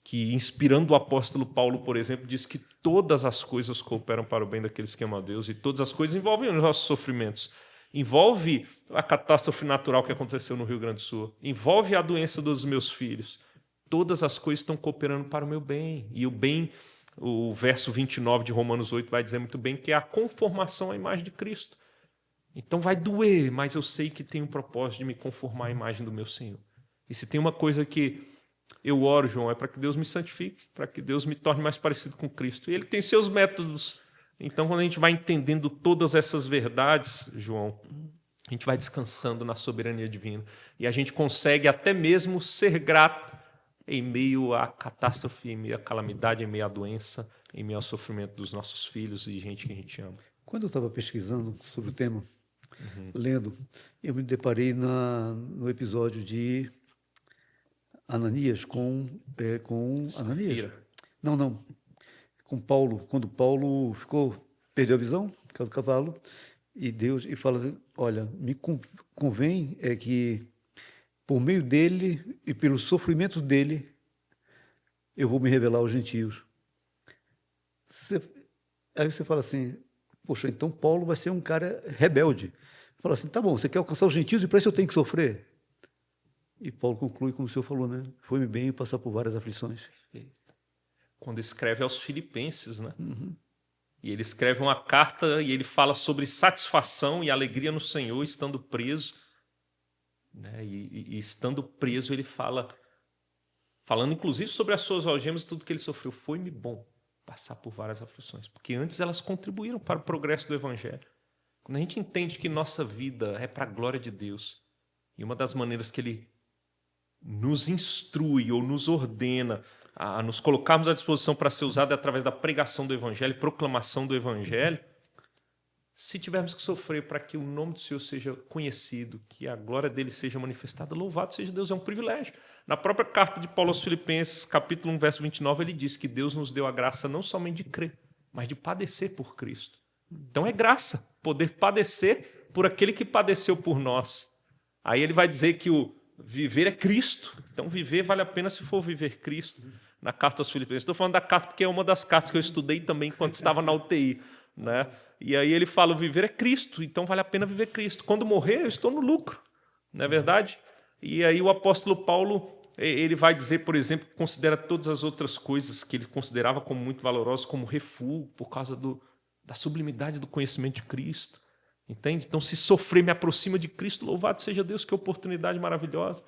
que, inspirando o apóstolo Paulo, por exemplo, diz que todas as coisas cooperam para o bem daqueles que amam a Deus, e todas as coisas envolvem os nossos sofrimentos. Envolve a catástrofe natural que aconteceu no Rio Grande do Sul. Envolve a doença dos meus filhos. Todas as coisas estão cooperando para o meu bem. E o bem, o verso 29 de Romanos 8 vai dizer muito bem que é a conformação à imagem de Cristo. Então vai doer, mas eu sei que tem um propósito de me conformar à imagem do meu Senhor. E se tem uma coisa que eu oro, João, é para que Deus me santifique, para que Deus me torne mais parecido com Cristo. E Ele tem seus métodos. Então, quando a gente vai entendendo todas essas verdades, João, a gente vai descansando na soberania divina. E a gente consegue até mesmo ser grato em meio à catástrofe, em meio à calamidade, em meio à doença, em meio ao sofrimento dos nossos filhos e gente que a gente ama. Quando eu estava pesquisando sobre o tema, lendo, eu me deparei no episódio de Ananias com Ananias? Não. Com Paulo, quando Paulo perdeu a visão, por causa do cavalo, e fala assim, olha, me convém é que por meio dele e pelo sofrimento dele, eu vou me revelar aos gentios. Aí você fala assim, poxa, então Paulo vai ser um cara rebelde. Fala assim, tá bom, você quer alcançar os gentios e para isso eu tenho que sofrer? E Paulo conclui, como o senhor falou, né? Foi-me bem passar por várias aflições. Quando escreve aos Filipenses, né? E ele escreve uma carta e ele fala sobre satisfação e alegria no Senhor, estando preso. Né? E estando preso, ele falando inclusive sobre as suas algemas e tudo que ele sofreu. Foi-me bom passar por várias aflições, porque antes elas contribuíram para o progresso do Evangelho. Quando a gente entende que nossa vida é para a glória de Deus, e uma das maneiras que Ele nos instrui ou nos ordena a nos colocarmos à disposição para ser usado é através da pregação do Evangelho, proclamação do Evangelho, se tivermos que sofrer para que o nome do Senhor seja conhecido, que a glória dele seja manifestada, louvado seja Deus, é um privilégio. Na própria carta de Paulo aos Filipenses, capítulo 1, verso 29, ele diz que Deus nos deu a graça não somente de crer, mas de padecer por Cristo. Então é graça poder padecer por aquele que padeceu por nós. Aí ele vai dizer que o viver é Cristo. Então viver vale a pena se for viver Cristo. Na carta aos Filipenses. Estou falando da carta porque é uma das cartas que eu estudei também quando estava na UTI. Né? E aí ele fala, o viver é Cristo, então vale a pena viver Cristo. Quando morrer, eu estou no lucro. Não é verdade? E aí o apóstolo Paulo, ele vai dizer, por exemplo, que considera todas as outras coisas que ele considerava como muito valorosas, como refúgio, por causa da sublimidade do conhecimento de Cristo. Entende? Então, se sofrer me aproxima de Cristo, louvado seja Deus, que oportunidade maravilhosa.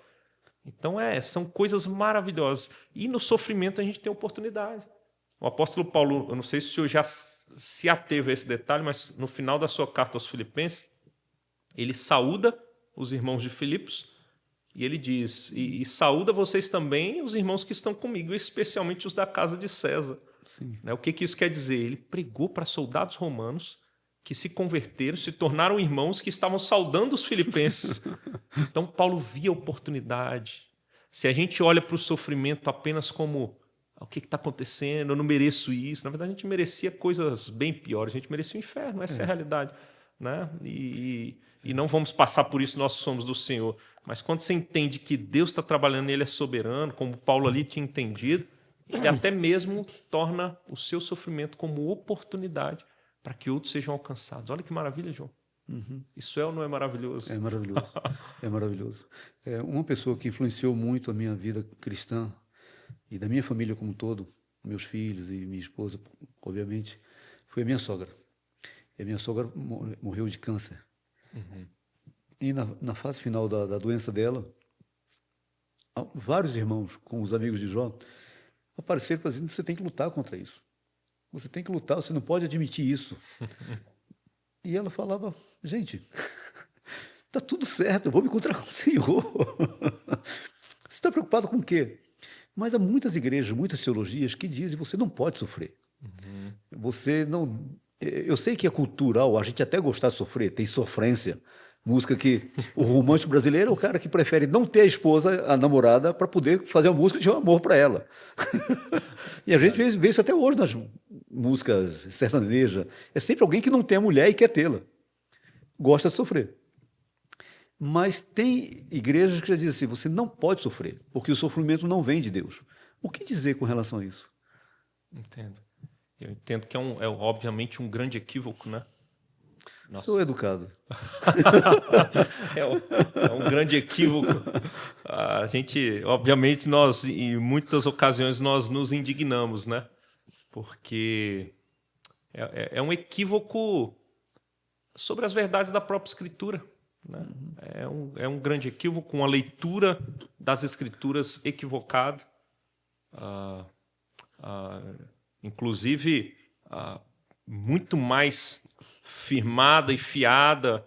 Então, são coisas maravilhosas. E no sofrimento a gente tem oportunidade. O apóstolo Paulo, eu não sei se o senhor já se ateve a esse detalhe, mas no final da sua carta aos Filipenses, ele saúda os irmãos de Filipos e ele diz, e saúda vocês também os irmãos que estão comigo, especialmente os da casa de César. Né? O que isso quer dizer? Ele pregou para soldados romanos que se converteram, se tornaram irmãos que estavam saudando os filipenses. Então, Paulo via a oportunidade. Se a gente olha para o sofrimento apenas como o que está acontecendo, eu não mereço isso. Na verdade, a gente merecia coisas bem piores. A gente merecia o inferno, essa é a realidade. Né? E não vamos passar por isso, nós somos do Senhor. Mas quando você entende que Deus está trabalhando, Ele é soberano, como Paulo ali tinha entendido, Ele até mesmo torna o seu sofrimento como oportunidade para que outros sejam alcançados. Olha que maravilha, João. Isso é ou não é maravilhoso? É maravilhoso. É maravilhoso. Uma pessoa que influenciou muito a minha vida cristã e da minha família como um todo, meus filhos e minha esposa, obviamente, foi a minha sogra. E a minha sogra morreu de câncer. E na fase final da doença dela, vários irmãos, com os amigos de Jó, apareceram para dizer: você tem que lutar contra isso. Você tem que lutar, você não pode admitir isso. E ela falava: gente, está tudo certo, eu vou me encontrar com o Senhor. Você está preocupado com o quê? Mas há muitas igrejas, muitas teologias que dizem: você não pode sofrer. Você não... Eu sei que é cultural, a gente até gostar de sofrer, tem sofrência. Música que o romântico brasileiro é o cara que prefere não ter a esposa, a namorada, para poder fazer uma música de amor para ela. E a gente vê isso até hoje nas músicas sertanejas. É sempre alguém que não tem a mulher e quer tê-la. Gosta de sofrer. Mas tem igrejas que já dizem assim: você não pode sofrer, porque o sofrimento não vem de Deus. O que dizer com relação a isso? Entendo. Eu entendo que é obviamente um grande equívoco, né? Nossa. Sou educado. É um grande equívoco. A gente, obviamente, nós, em muitas ocasiões, nós nos indignamos, né? Porque é um equívoco sobre as verdades da própria Escritura. Né? É um grande equívoco, uma leitura das Escrituras equivocada. Inclusive, muito mais firmada e fiada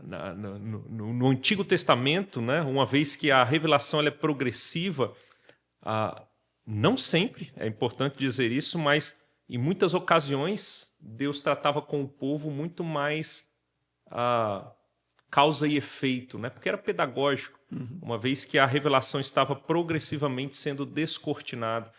no Antigo Testamento, né? Uma vez que a revelação ela é progressiva, não sempre, é importante dizer isso, mas em muitas ocasiões Deus tratava com o povo muito mais causa e efeito, né? Porque era pedagógico, uma vez que a revelação estava progressivamente sendo descortinada.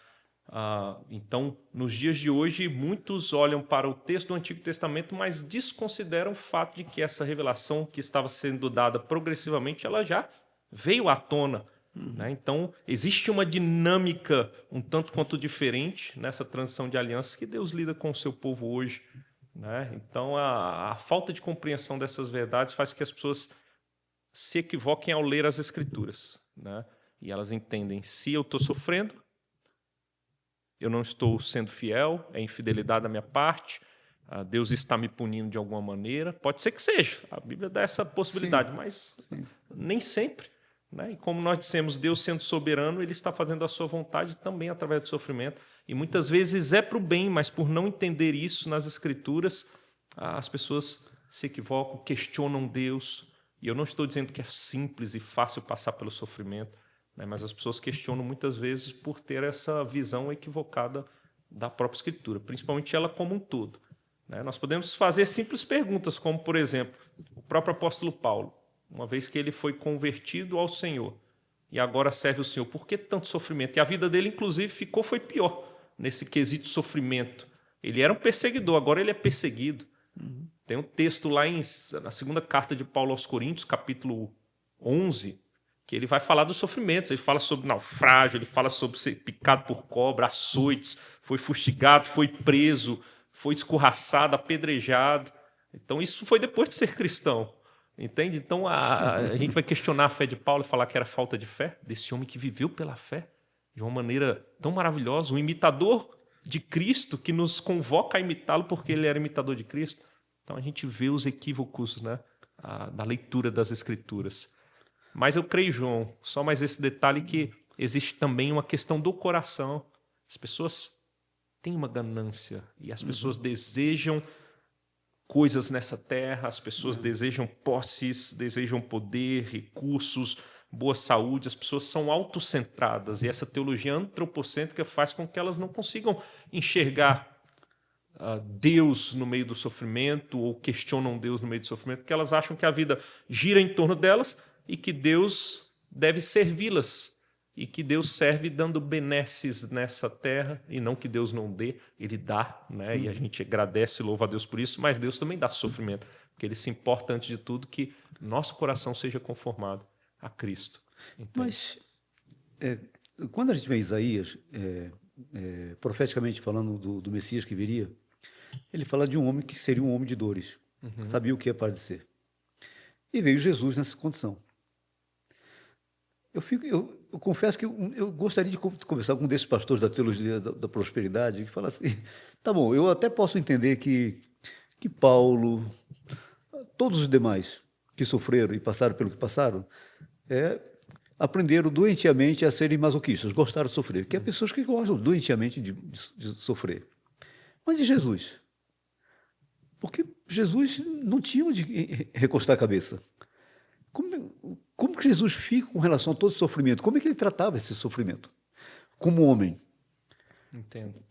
Então, nos dias de hoje, muitos olham para o texto do Antigo Testamento, mas desconsideram o fato de que essa revelação que estava sendo dada progressivamente, ela já veio à tona. Né? Então, existe uma dinâmica um tanto quanto diferente nessa transição de alianças que Deus lida com o seu povo hoje. Né? Então, a falta de compreensão dessas verdades faz que as pessoas se equivoquem ao ler as Escrituras. Né? E elas entendem: se eu estou sofrendo, eu não estou sendo fiel, é infidelidade da minha parte, Deus está me punindo de alguma maneira. Pode ser que seja, a Bíblia dá essa possibilidade, mas nem sempre. Né? E como nós dissemos, Deus sendo soberano, Ele está fazendo a sua vontade também através do sofrimento. E muitas vezes é para o bem, mas por não entender isso nas Escrituras, as pessoas se equivocam, questionam Deus. E eu não estou dizendo que é simples e fácil passar pelo sofrimento, mas as pessoas questionam muitas vezes por ter essa visão equivocada da própria Escritura, principalmente ela como um todo. Nós podemos fazer simples perguntas, como, por exemplo, o próprio apóstolo Paulo, uma vez que ele foi convertido ao Senhor e agora serve o Senhor, por que tanto sofrimento? E a vida dele, inclusive, foi pior nesse quesito sofrimento. Ele era um perseguidor, agora ele é perseguido. Tem um texto lá na segunda carta de Paulo aos Coríntios, capítulo 11, que ele vai falar dos sofrimentos. Ele fala sobre naufrágio, ele fala sobre ser picado por cobra, açoites, foi fustigado, foi preso, foi escorraçado, apedrejado. Então, isso foi depois de ser cristão. Entende? Então, a gente vai questionar a fé de Paulo e falar que era falta de fé, desse homem que viveu pela fé de uma maneira tão maravilhosa, um imitador de Cristo que nos convoca a imitá-lo porque ele era imitador de Cristo. Então, a gente vê os equívocos, né, da leitura das Escrituras. Mas eu creio, João, só mais esse detalhe, que existe também uma questão do coração. As pessoas têm uma ganância e as pessoas desejam coisas nessa terra, as pessoas desejam posses, desejam poder, recursos, boa saúde. As pessoas são autocentradas e essa teologia antropocêntrica faz com que elas não consigam enxergar Deus no meio do sofrimento ou questionam Deus no meio do sofrimento, porque elas acham que a vida gira em torno delas e que Deus deve servi-las e que Deus serve dando benesses nessa terra e não que Deus não dê, Ele dá, né? E a gente agradece e louva a Deus por isso, mas Deus também dá sofrimento, porque Ele se importa antes de tudo que nosso coração seja conformado a Cristo. Entende? Mas quando a gente vê Isaías, profeticamente falando do Messias que viria, ele fala de um homem que seria um homem de dores, sabia o que ia padecer. E veio Jesus nessa condição. Eu confesso que eu gostaria de conversar com um desses pastores da teologia da prosperidade, que fala assim, tá bom, eu até posso entender que Paulo, todos os demais que sofreram e passaram pelo que passaram, aprenderam doentiamente a serem masoquistas, gostaram de sofrer, porque há pessoas que gostam doentiamente de sofrer. Mas e Jesus? Porque Jesus não tinha onde recostar a cabeça. Como que Jesus fica com relação a todo esse sofrimento? Como é que ele tratava esse sofrimento? Como homem. Entendo.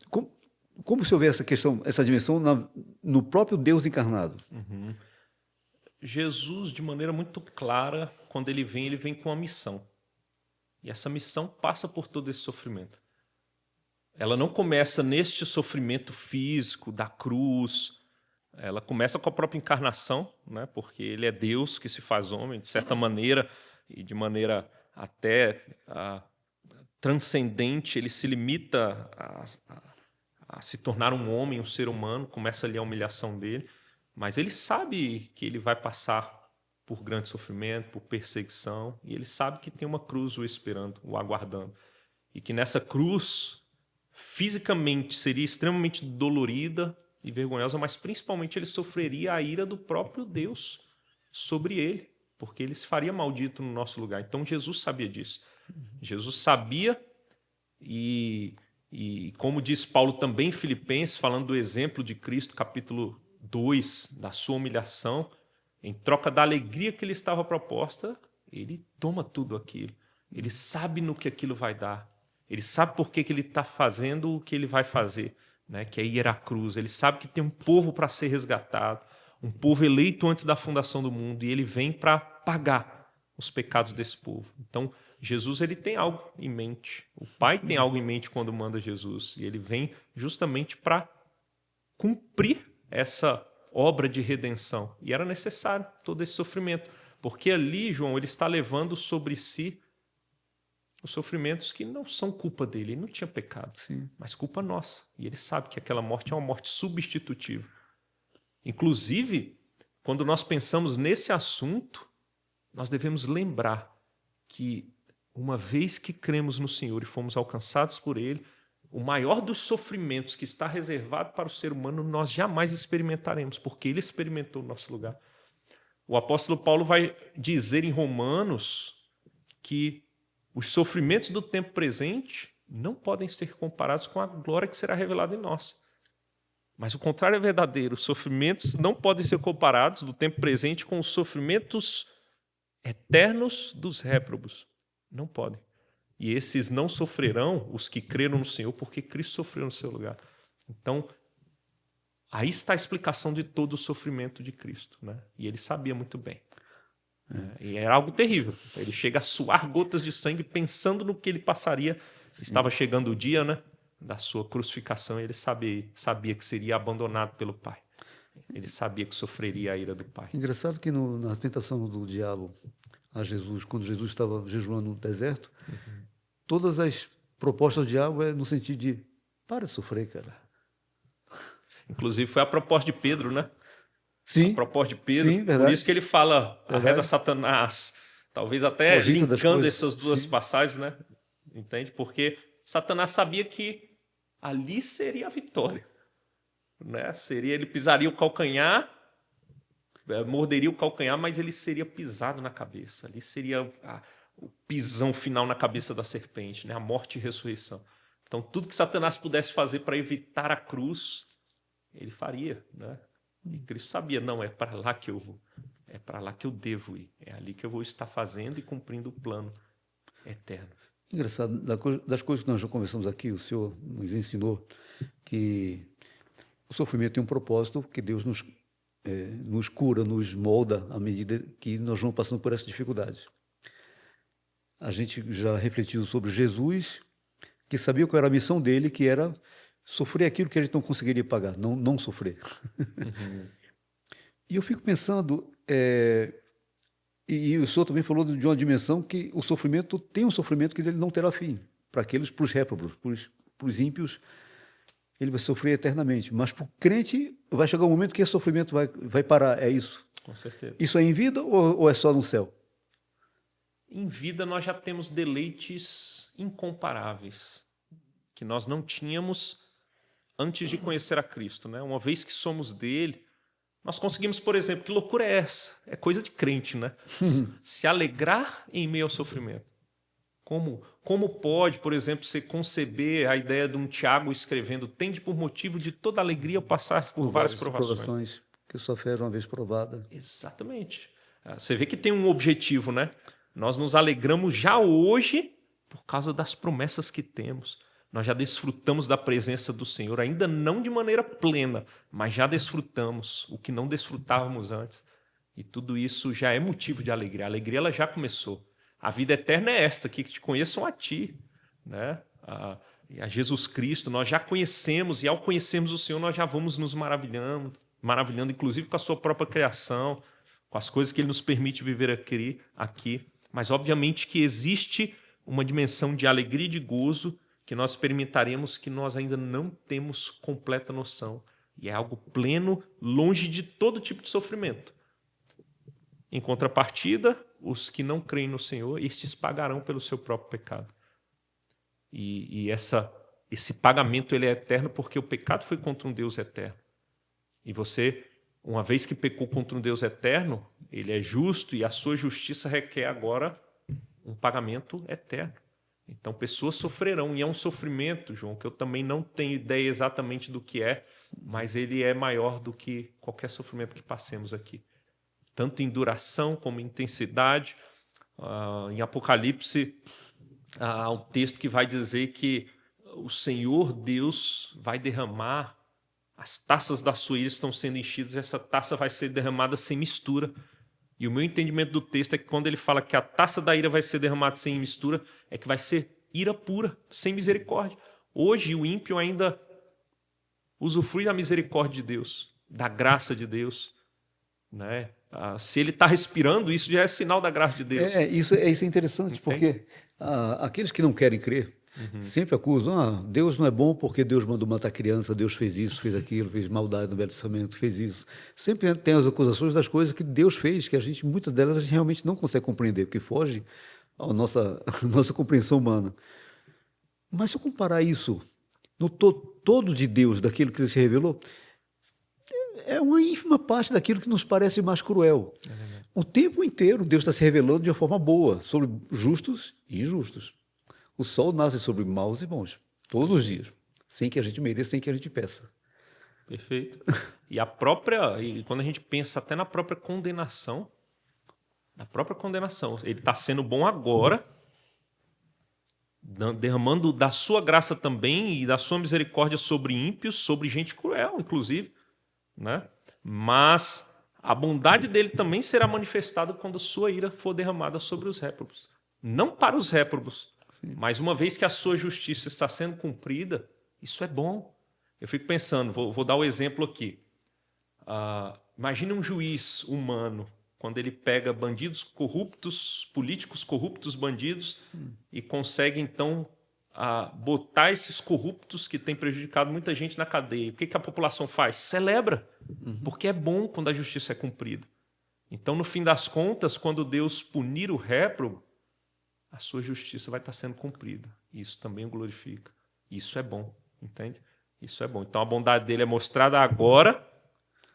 Como se houver essa questão, essa dimensão no próprio Deus encarnado? Jesus, de maneira muito clara, quando ele vem com uma missão. E essa missão passa por todo esse sofrimento. Ela não começa neste sofrimento físico da cruz. Ela começa com a própria encarnação, né? Porque ele é Deus que se faz homem, de certa maneira, e de maneira até transcendente, ele se limita a se tornar um homem, um ser humano, começa ali a humilhação dele, mas ele sabe que ele vai passar por grande sofrimento, por perseguição, e ele sabe que tem uma cruz o esperando, o aguardando, e que nessa cruz, fisicamente, seria extremamente dolorida e vergonhosa, mas principalmente ele sofreria a ira do próprio Deus sobre ele, porque ele se faria maldito no nosso lugar. Então Jesus sabia disso. Jesus sabia e como diz Paulo também em Filipenses, falando do exemplo de Cristo, capítulo 2, da sua humilhação, em troca da alegria que lhe estava proposta, ele toma tudo aquilo. Ele sabe no que aquilo vai dar. Ele sabe por que ele está fazendo o que ele vai fazer, né? Que é ir à cruz. Ele sabe que tem um povo para ser resgatado, um povo eleito antes da fundação do mundo, e ele vem para pagar os pecados desse povo. Então, Jesus ele tem algo em mente. O Pai tem algo em mente quando manda Jesus, e ele vem justamente para cumprir essa obra de redenção. E era necessário todo esse sofrimento, porque ali, João, ele está levando sobre si os sofrimentos que não são culpa dele. Ele não tinha pecado, Sim. mas culpa nossa. E ele sabe que aquela morte é uma morte substitutiva. Inclusive, quando nós pensamos nesse assunto, nós devemos lembrar que uma vez que cremos no Senhor e fomos alcançados por Ele, o maior dos sofrimentos que está reservado para o ser humano, nós jamais experimentaremos, porque Ele experimentou no nosso lugar. O apóstolo Paulo vai dizer em Romanos que os sofrimentos do tempo presente não podem ser comparados com a glória que será revelada em nós. Mas o contrário é verdadeiro. Os sofrimentos não podem ser comparados do tempo presente com os sofrimentos eternos dos réprobos. Não podem. E esses não sofrerão os que creram no Senhor, porque Cristo sofreu no seu lugar. Então, aí está a explicação de todo o sofrimento de Cristo, né? E ele sabia muito bem. E era algo terrível. Ele chega a suar gotas de sangue pensando no que ele passaria. Estava chegando o dia, né, da sua crucificação, e ele sabia que seria abandonado pelo Pai. Ele sabia que sofreria a ira do Pai. Engraçado que na tentação do diabo a Jesus, quando Jesus estava jejuando no deserto, todas as propostas do diabo é no sentido de para de sofrer, cara. Inclusive foi a proposta de Pedro, né? Sim. A proposta de Pedro. Sim, verdade. Por isso que ele fala, arreda Satanás. Talvez até linkando essas duas passagens, né? Entende? Porque Satanás sabia que ali seria a vitória. Né? Ele pisaria o calcanhar, morderia o calcanhar, mas ele seria pisado na cabeça. Ali seria o pisão final na cabeça da serpente, né? A morte e ressurreição. Então, tudo que Satanás pudesse fazer para evitar a cruz, ele faria, né? E Cristo sabia, não, é para lá que eu vou. É para lá que eu devo ir. É ali que eu vou estar fazendo e cumprindo o plano eterno. Engraçado, das coisas que nós já conversamos aqui, o senhor nos ensinou que o sofrimento tem um propósito que Deus nos cura, nos molda à medida que nós vamos passando por essas dificuldades. A gente já refletiu sobre Jesus, que sabia qual era a missão dele, que era sofrer aquilo que a gente não conseguiria pagar, não sofrer. Uhum. E eu fico pensando, e o senhor também falou de uma dimensão que o sofrimento tem um sofrimento que ele não terá fim. Para os réprobos, para os ímpios, ele vai sofrer eternamente. Mas para o crente, vai chegar um momento que esse sofrimento vai parar. É isso. Com certeza. Isso é em vida ou é só no céu? Em vida nós já temos deleites incomparáveis que nós não tínhamos antes de conhecer a Cristo, né? Uma vez que somos dele, nós conseguimos, por exemplo, que loucura é essa? É coisa de crente, né? Se alegrar em meio ao sofrimento. Como pode, por exemplo, você conceber a ideia de um Tiago escrevendo: tende por motivo de toda alegria passar por várias provações. Que sua fé é uma vez provada. Exatamente. Você vê que tem um objetivo, né? Nós nos alegramos já hoje por causa das promessas que temos. Nós já desfrutamos da presença do Senhor, ainda não de maneira plena, mas já desfrutamos o que não desfrutávamos antes. E tudo isso já é motivo de alegria. A alegria ela já começou. A vida eterna é esta, que te conheçam a ti, né? A Jesus Cristo. Nós já conhecemos, e ao conhecermos o Senhor, nós já vamos nos maravilhando, inclusive com a sua própria criação, com as coisas que Ele nos permite viver aqui. Mas, obviamente, que existe uma dimensão de alegria e de gozo que nós experimentaremos que nós ainda não temos completa noção. E é algo pleno, longe de todo tipo de sofrimento. Em contrapartida, os que não creem no Senhor, estes pagarão pelo seu próprio pecado. E esse pagamento ele é eterno porque o pecado foi contra um Deus eterno. E você, uma vez que pecou contra um Deus eterno, ele é justo e a sua justiça requer agora um pagamento eterno. Então, pessoas sofrerão, e é um sofrimento, João, que eu também não tenho ideia exatamente do que é, mas ele é maior do que qualquer sofrimento que passemos aqui. Tanto em duração como em intensidade. Em Apocalipse, há um texto que vai dizer que o Senhor Deus vai derramar, as taças da sua ira estão sendo enchidas, essa taça vai ser derramada sem mistura. E o meu entendimento do texto é que quando ele fala que a taça da ira vai ser derramada sem mistura, é que vai ser ira pura, sem misericórdia. Hoje o ímpio ainda usufrui da misericórdia de Deus, da graça de Deus, né? Se ele está respirando, isso já é sinal da graça de Deus. Isso é interessante, porque aqueles que não querem crer sempre acusam: Deus não é bom porque Deus mandou matar criança, Deus fez isso, fez aquilo, fez maldade no Velho Testamento, fez isso. Sempre tem as acusações das coisas que Deus fez, que muitas delas a gente realmente não consegue compreender, porque foge à nossa compreensão humana. Mas se eu comparar isso no todo de Deus, daquilo que ele se revelou, é uma ínfima parte daquilo que nos parece mais cruel. O tempo inteiro Deus está se revelando de uma forma boa sobre justos e injustos. O sol nasce sobre maus e bons, todos os dias, sem que a gente mereça, sem que a gente peça. Perfeito. E quando a gente pensa até na própria condenação, ele está sendo bom agora, derramando da sua graça também e da sua misericórdia sobre ímpios, sobre gente cruel, inclusive, né? Mas a bondade dele também será manifestada quando sua ira for derramada sobre os réprobos. Não para os réprobos, mas uma vez que a sua justiça está sendo cumprida, isso é bom. Eu fico pensando, vou dar o exemplo aqui. Imagine um juiz humano, quando ele pega bandidos corruptos, políticos corruptos, bandidos, e consegue, então, botar esses corruptos que têm prejudicado muita gente na cadeia. O que a população faz? Celebra, porque é bom quando a justiça é cumprida. Então, no fim das contas, quando Deus punir o réprobo, a sua justiça vai estar sendo cumprida. Isso também o glorifica. Isso é bom, entende? Isso é bom. Então, a bondade dele é mostrada agora,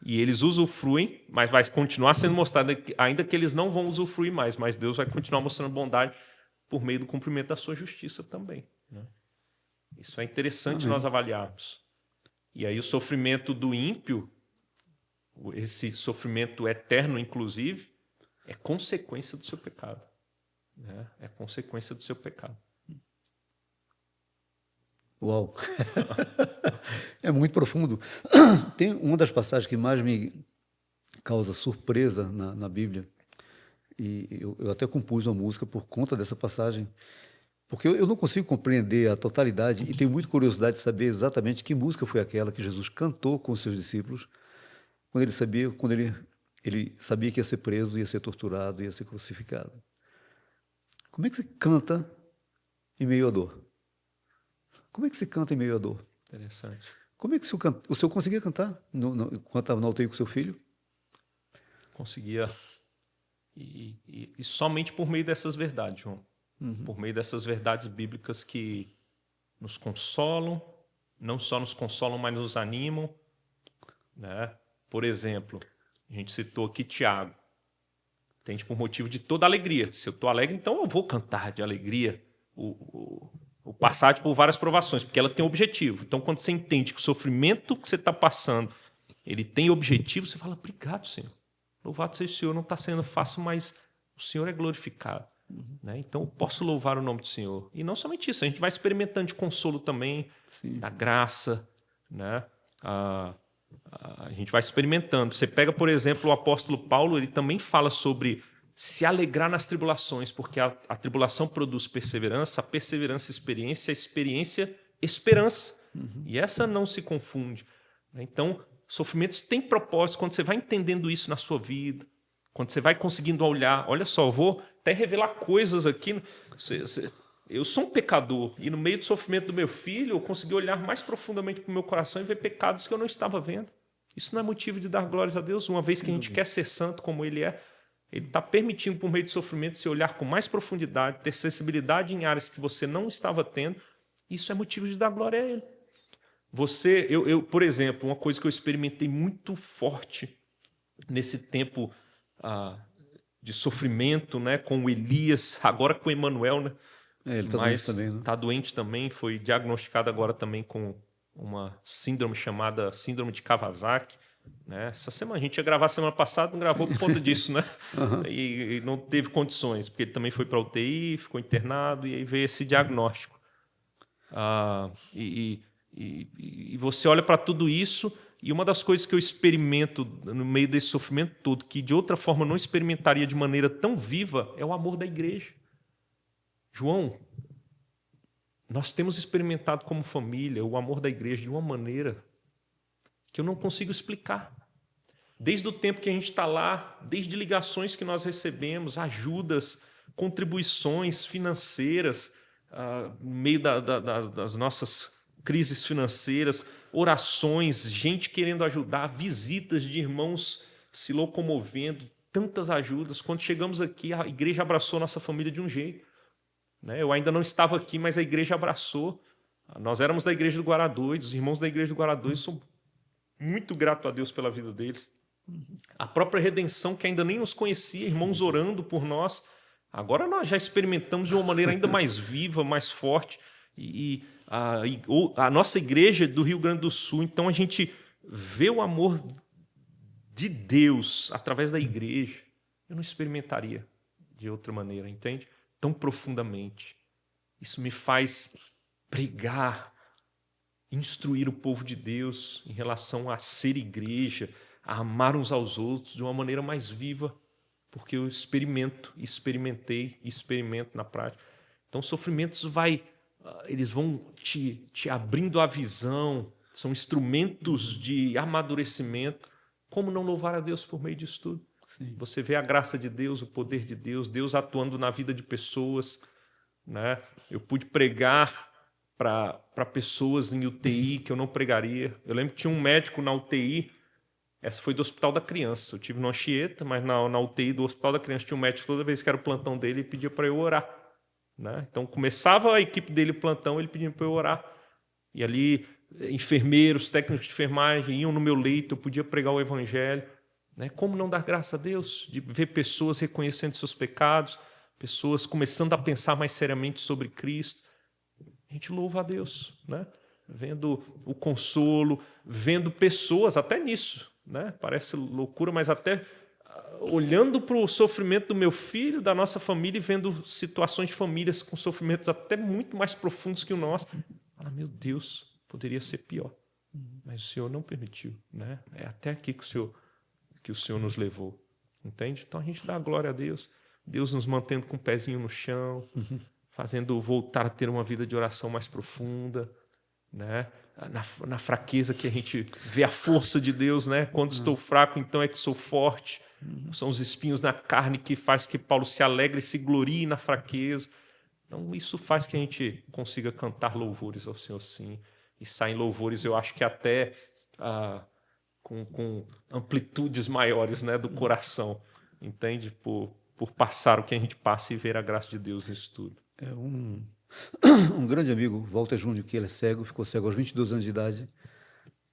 e eles usufruem, mas vai continuar sendo mostrada, ainda que eles não vão usufruir mais, mas Deus vai continuar mostrando bondade por meio do cumprimento da sua justiça também, né? Isso é interessante nós avaliarmos. E aí o sofrimento do ímpio, esse sofrimento eterno, inclusive, é consequência do seu pecado. É consequência do seu pecado. Uau! É muito profundo. Tem uma das passagens que mais me causa surpresa na Bíblia, e eu até compus uma música por conta dessa passagem, porque eu não consigo compreender a totalidade e tenho muita curiosidade de saber exatamente que música foi aquela que Jesus cantou com os seus discípulos quando ele sabia que ia ser preso, ia ser torturado, ia ser crucificado. Como é que se canta em meio à dor? Como é que se canta em meio à dor? Interessante. Como é que o senhor conseguia cantar quando estava na UTI com seu filho? Conseguia. E somente por meio dessas verdades, João. Por meio dessas verdades bíblicas que nos consolam, não só nos consolam, mas nos animam. Né? Por exemplo, a gente citou aqui Tiago. Tende por motivo de toda alegria. Se eu estou alegre, então eu vou cantar de alegria. O passar por várias provações, porque ela tem um objetivo. Então, quando você entende que o sofrimento que você está passando, ele tem objetivo, você fala, obrigado, Senhor. Louvado seja o Senhor, não está sendo fácil, mas o Senhor é glorificado. Né? Então, eu posso louvar o nome do Senhor. E não somente isso, a gente vai experimentando de consolo também, da graça. Né? A gente vai experimentando. Você pega, por exemplo, o apóstolo Paulo, ele também fala sobre se alegrar nas tribulações, porque a tribulação produz perseverança, a perseverança, experiência, a experiência, esperança. E essa não se confunde. Então, sofrimentos têm propósito. Quando você vai entendendo isso na sua vida, quando você vai conseguindo olhar, olha só, eu vou até revelar coisas aqui. Eu sou um pecador e no meio do sofrimento do meu filho, eu consegui olhar mais profundamente para o meu coração e ver pecados que eu não estava vendo. Isso não é motivo de dar glórias a Deus, uma vez que a gente quer ser santo como Ele é. Ele está permitindo, por meio do sofrimento, você olhar com mais profundidade, ter sensibilidade em áreas que você não estava tendo. Isso é motivo de dar glória a Ele. Por exemplo, uma coisa que eu experimentei muito forte nesse tempo de sofrimento, né, com o Elias, agora com o Emanuel, né? Ele está doente também, né? Está doente também, foi diagnosticado agora também com uma síndrome chamada síndrome de Kawasaki. Né? Essa semana, a gente ia gravar semana passada, não gravou por conta disso, né? E não teve condições, porque ele também foi para a UTI, ficou internado, e aí veio esse diagnóstico. E você olha para tudo isso, e uma das coisas que eu experimento no meio desse sofrimento todo, que de outra forma não experimentaria de maneira tão viva, é o amor da igreja. João, nós temos experimentado como família o amor da igreja de uma maneira que eu não consigo explicar. Desde o tempo que a gente está lá, desde ligações que nós recebemos, ajudas, contribuições financeiras, no meio das nossas crises financeiras, orações, gente querendo ajudar, visitas de irmãos se locomovendo, tantas ajudas. Quando chegamos aqui, a igreja abraçou nossa família de um jeito. Né? Eu ainda não estava aqui, mas a igreja abraçou. Nós éramos da igreja do Guará 2, os irmãos da igreja do Guará 2 são muito grato a Deus pela vida deles. A própria redenção, que ainda nem nos conhecia, irmãos orando por nós. Agora nós já experimentamos de uma maneira ainda mais viva, mais forte. E a nossa igreja do Rio Grande do Sul, então a gente vê o amor de Deus através da igreja. Eu não experimentaria de outra maneira, entende? Tão profundamente. Isso me faz pregar, instruir o povo de Deus em relação a ser igreja, a amar uns aos outros de uma maneira mais viva, porque eu experimentei e experimento na prática. Então, sofrimentos eles vão te abrindo a visão, são instrumentos de amadurecimento. Como não louvar a Deus por meio disso tudo? Sim. Você vê a graça de Deus, o poder de Deus, Deus atuando na vida de pessoas. Né? Eu pude pregar para pessoas em UTI que eu não pregaria. Eu lembro que tinha um médico na UTI, essa foi do Hospital da Criança. Eu tive no Anchieta, mas na UTI do Hospital da Criança tinha um médico, toda vez que era o plantão dele, ele pedia para eu orar. Né? Então, começava a equipe dele o plantão, ele pedia para eu orar. E ali, enfermeiros, técnicos de enfermagem iam no meu leito, eu podia pregar o evangelho. Né? Como não dar graça a Deus? De ver pessoas reconhecendo seus pecados, pessoas começando a pensar mais seriamente sobre Cristo. A gente louva a Deus, né? Vendo o consolo, vendo pessoas, até nisso. Né? Parece loucura, mas até olhando para o sofrimento do meu filho, da nossa família, e vendo situações de famílias com sofrimentos até muito mais profundos que o nosso, Fala, meu Deus, poderia ser pior. Mas o Senhor não permitiu, né? É até aqui que o Senhor nos levou. Entende? Então a gente dá glória a Deus. Deus nos mantendo com o pezinho no chão, fazendo voltar a ter uma vida de oração mais profunda, né? Na fraqueza que a gente vê a força de Deus, né? Quando estou fraco, então é que sou forte. São os espinhos na carne que faz que Paulo se alegre e se glorie na fraqueza. Então isso faz que a gente consiga cantar louvores ao Senhor, sim. E saem louvores, eu acho que até com amplitudes maiores, né, do coração, entende? Por passar o que a gente passa e ver a graça de Deus nisso tudo. Um grande amigo, Walter Júnior, que ele é cego, ficou cego aos 22 anos de idade.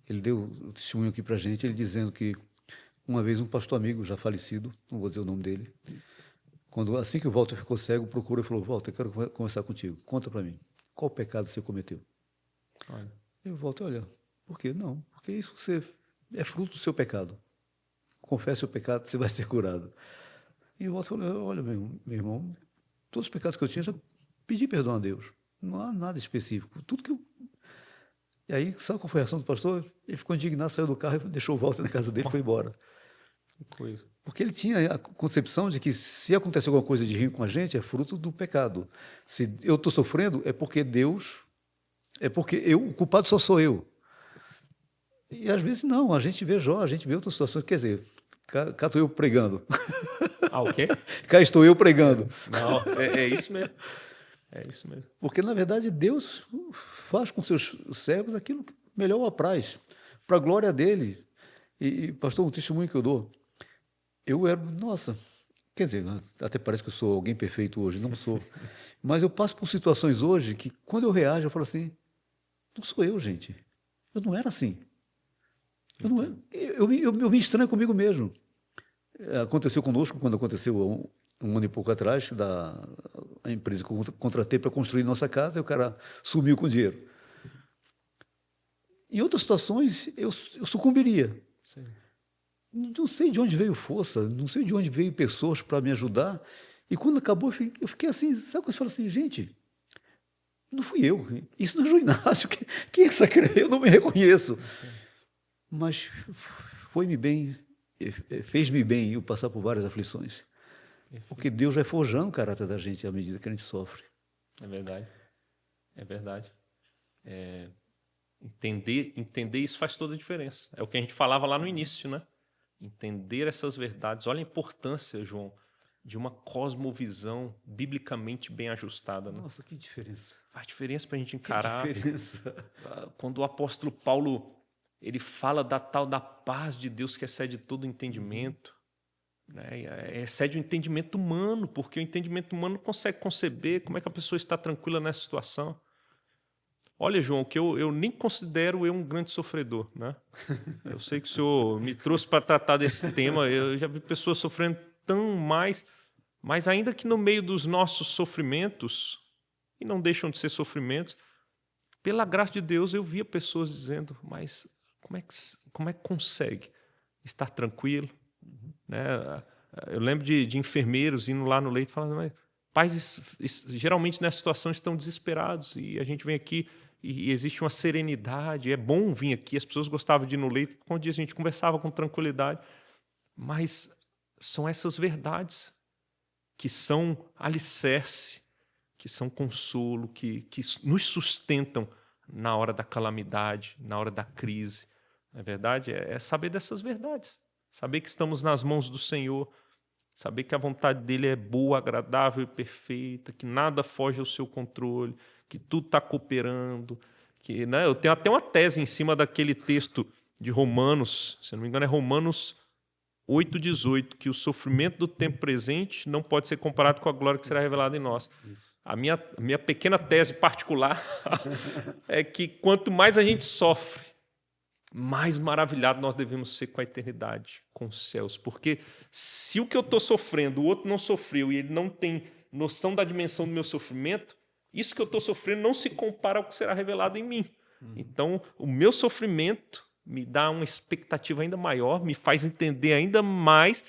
Ele deu o testemunho aqui para a gente, ele dizendo que uma vez um pastor amigo, já falecido, não vou dizer o nome dele, assim que o Walter ficou cego, procurou e falou, Walter, eu quero conversar contigo, conta para mim, qual pecado você cometeu? Olha. E o Walter, olha, por quê? Não, porque isso é fruto do seu pecado. Confesse o pecado, você vai ser curado. E o Walter falou, olha, meu irmão, todos os pecados que eu tinha, já pedi perdão a Deus. Não há nada específico. Tudo que eu... E aí, sabe qual foi a reação do pastor? Ele ficou indignado, saiu do carro e deixou o Walter na casa dele e foi embora. Que coisa. Porque ele tinha a concepção de que se acontecer alguma coisa de ruim com a gente, é fruto do pecado. Se eu estou sofrendo, é porque Deus... o culpado só sou eu. E às vezes não, a gente vê Jó, a gente vê outras situações. Quer dizer, cá estou eu pregando. O quê? Cá estou eu pregando. Não, é isso mesmo. É isso mesmo. Porque, na verdade, Deus faz com seus servos aquilo que melhor o apraz, para a glória dele. E, pastor, um testemunho que eu dou. Quer dizer, até parece que eu sou alguém perfeito hoje, não sou. Mas eu passo por situações hoje que, quando eu reajo, eu falo assim, não sou eu, gente. Eu não era assim. Eu me estranho comigo mesmo. Aconteceu conosco quando aconteceu um ano e pouco atrás, a empresa que eu contratei para construir nossa casa, e o cara sumiu com o dinheiro. Em outras situações, eu sucumbiria. Sim. Não sei de onde veio força, não sei de onde veio pessoas para me ajudar. E quando acabou, eu fiquei assim, sabe quando você fala assim, gente, não fui eu, isso não é João Inácio, quem é essa criança? Eu não me reconheço. Mas foi-me bem, fez-me bem eu passar por várias aflições. Porque Deus vai forjando o caráter da gente à medida que a gente sofre. É verdade. É verdade. Entender isso faz toda a diferença. É o que a gente falava lá no início, né? Entender essas verdades. Olha a importância, João, de uma cosmovisão biblicamente bem ajustada. Né? Nossa, que diferença. Faz diferença para a gente encarar. Que diferença. Quando o apóstolo Paulo ele fala da tal da paz de Deus que excede todo entendimento, né? Excede o entendimento humano, porque o entendimento humano não consegue conceber como é que a pessoa está tranquila nessa situação. Olha, João, que eu nem considero eu um grande sofredor, né? Eu sei que o senhor me trouxe para tratar desse tema, eu já vi pessoas sofrendo tão mais, mas ainda que no meio dos nossos sofrimentos, e não deixam de ser sofrimentos, pela graça de Deus eu via pessoas dizendo, mas como é que consegue estar tranquilo? Né? Eu lembro de enfermeiros indo lá no leito falando, mas pais geralmente nessa situação estão desesperados e a gente vem aqui e existe uma serenidade, é bom vir aqui, as pessoas gostavam de ir no leito, onde a gente conversava com tranquilidade, mas são essas verdades que são alicerce, que são consolo, que nos sustentam na hora da calamidade, na hora da crise. Não é verdade? É saber dessas verdades. Saber que estamos nas mãos do Senhor. Saber que a vontade dele é boa, agradável e perfeita. Que nada foge ao seu controle. Que tudo está cooperando. Né? Eu tenho até uma tese em cima daquele texto de Romanos. Se não me engano é Romanos 8,18. Que o sofrimento do tempo presente não pode ser comparado com a glória que será revelada em nós. A minha pequena tese particular é que quanto mais a gente sofre, mais maravilhado nós devemos ser com a eternidade, com os céus. Porque se o que eu estou sofrendo, o outro não sofreu e ele não tem noção da dimensão do meu sofrimento, isso que eu estou sofrendo não se compara ao que será revelado em mim. Então, o meu sofrimento me dá uma expectativa ainda maior, me faz entender ainda mais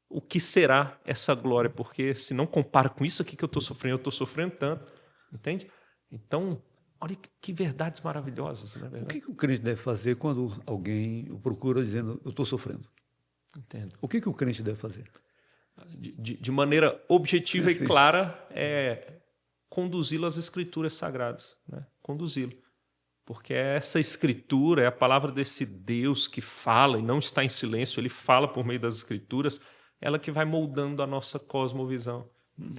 o que será essa glória, porque se não compara com isso aqui que eu estou sofrendo tanto, entende? Então, Olha que verdades maravilhosas, não é O verdade? que o crente deve fazer quando alguém o procura dizendo, eu estou sofrendo? Entendo. O que o crente deve fazer? De maneira objetiva e Sim. clara, é conduzi-lo às escrituras sagradas, né? Conduzi-lo. Porque essa escritura é a palavra desse Deus que fala e não está em silêncio, ele fala por meio das escrituras, ela que vai moldando a nossa cosmovisão.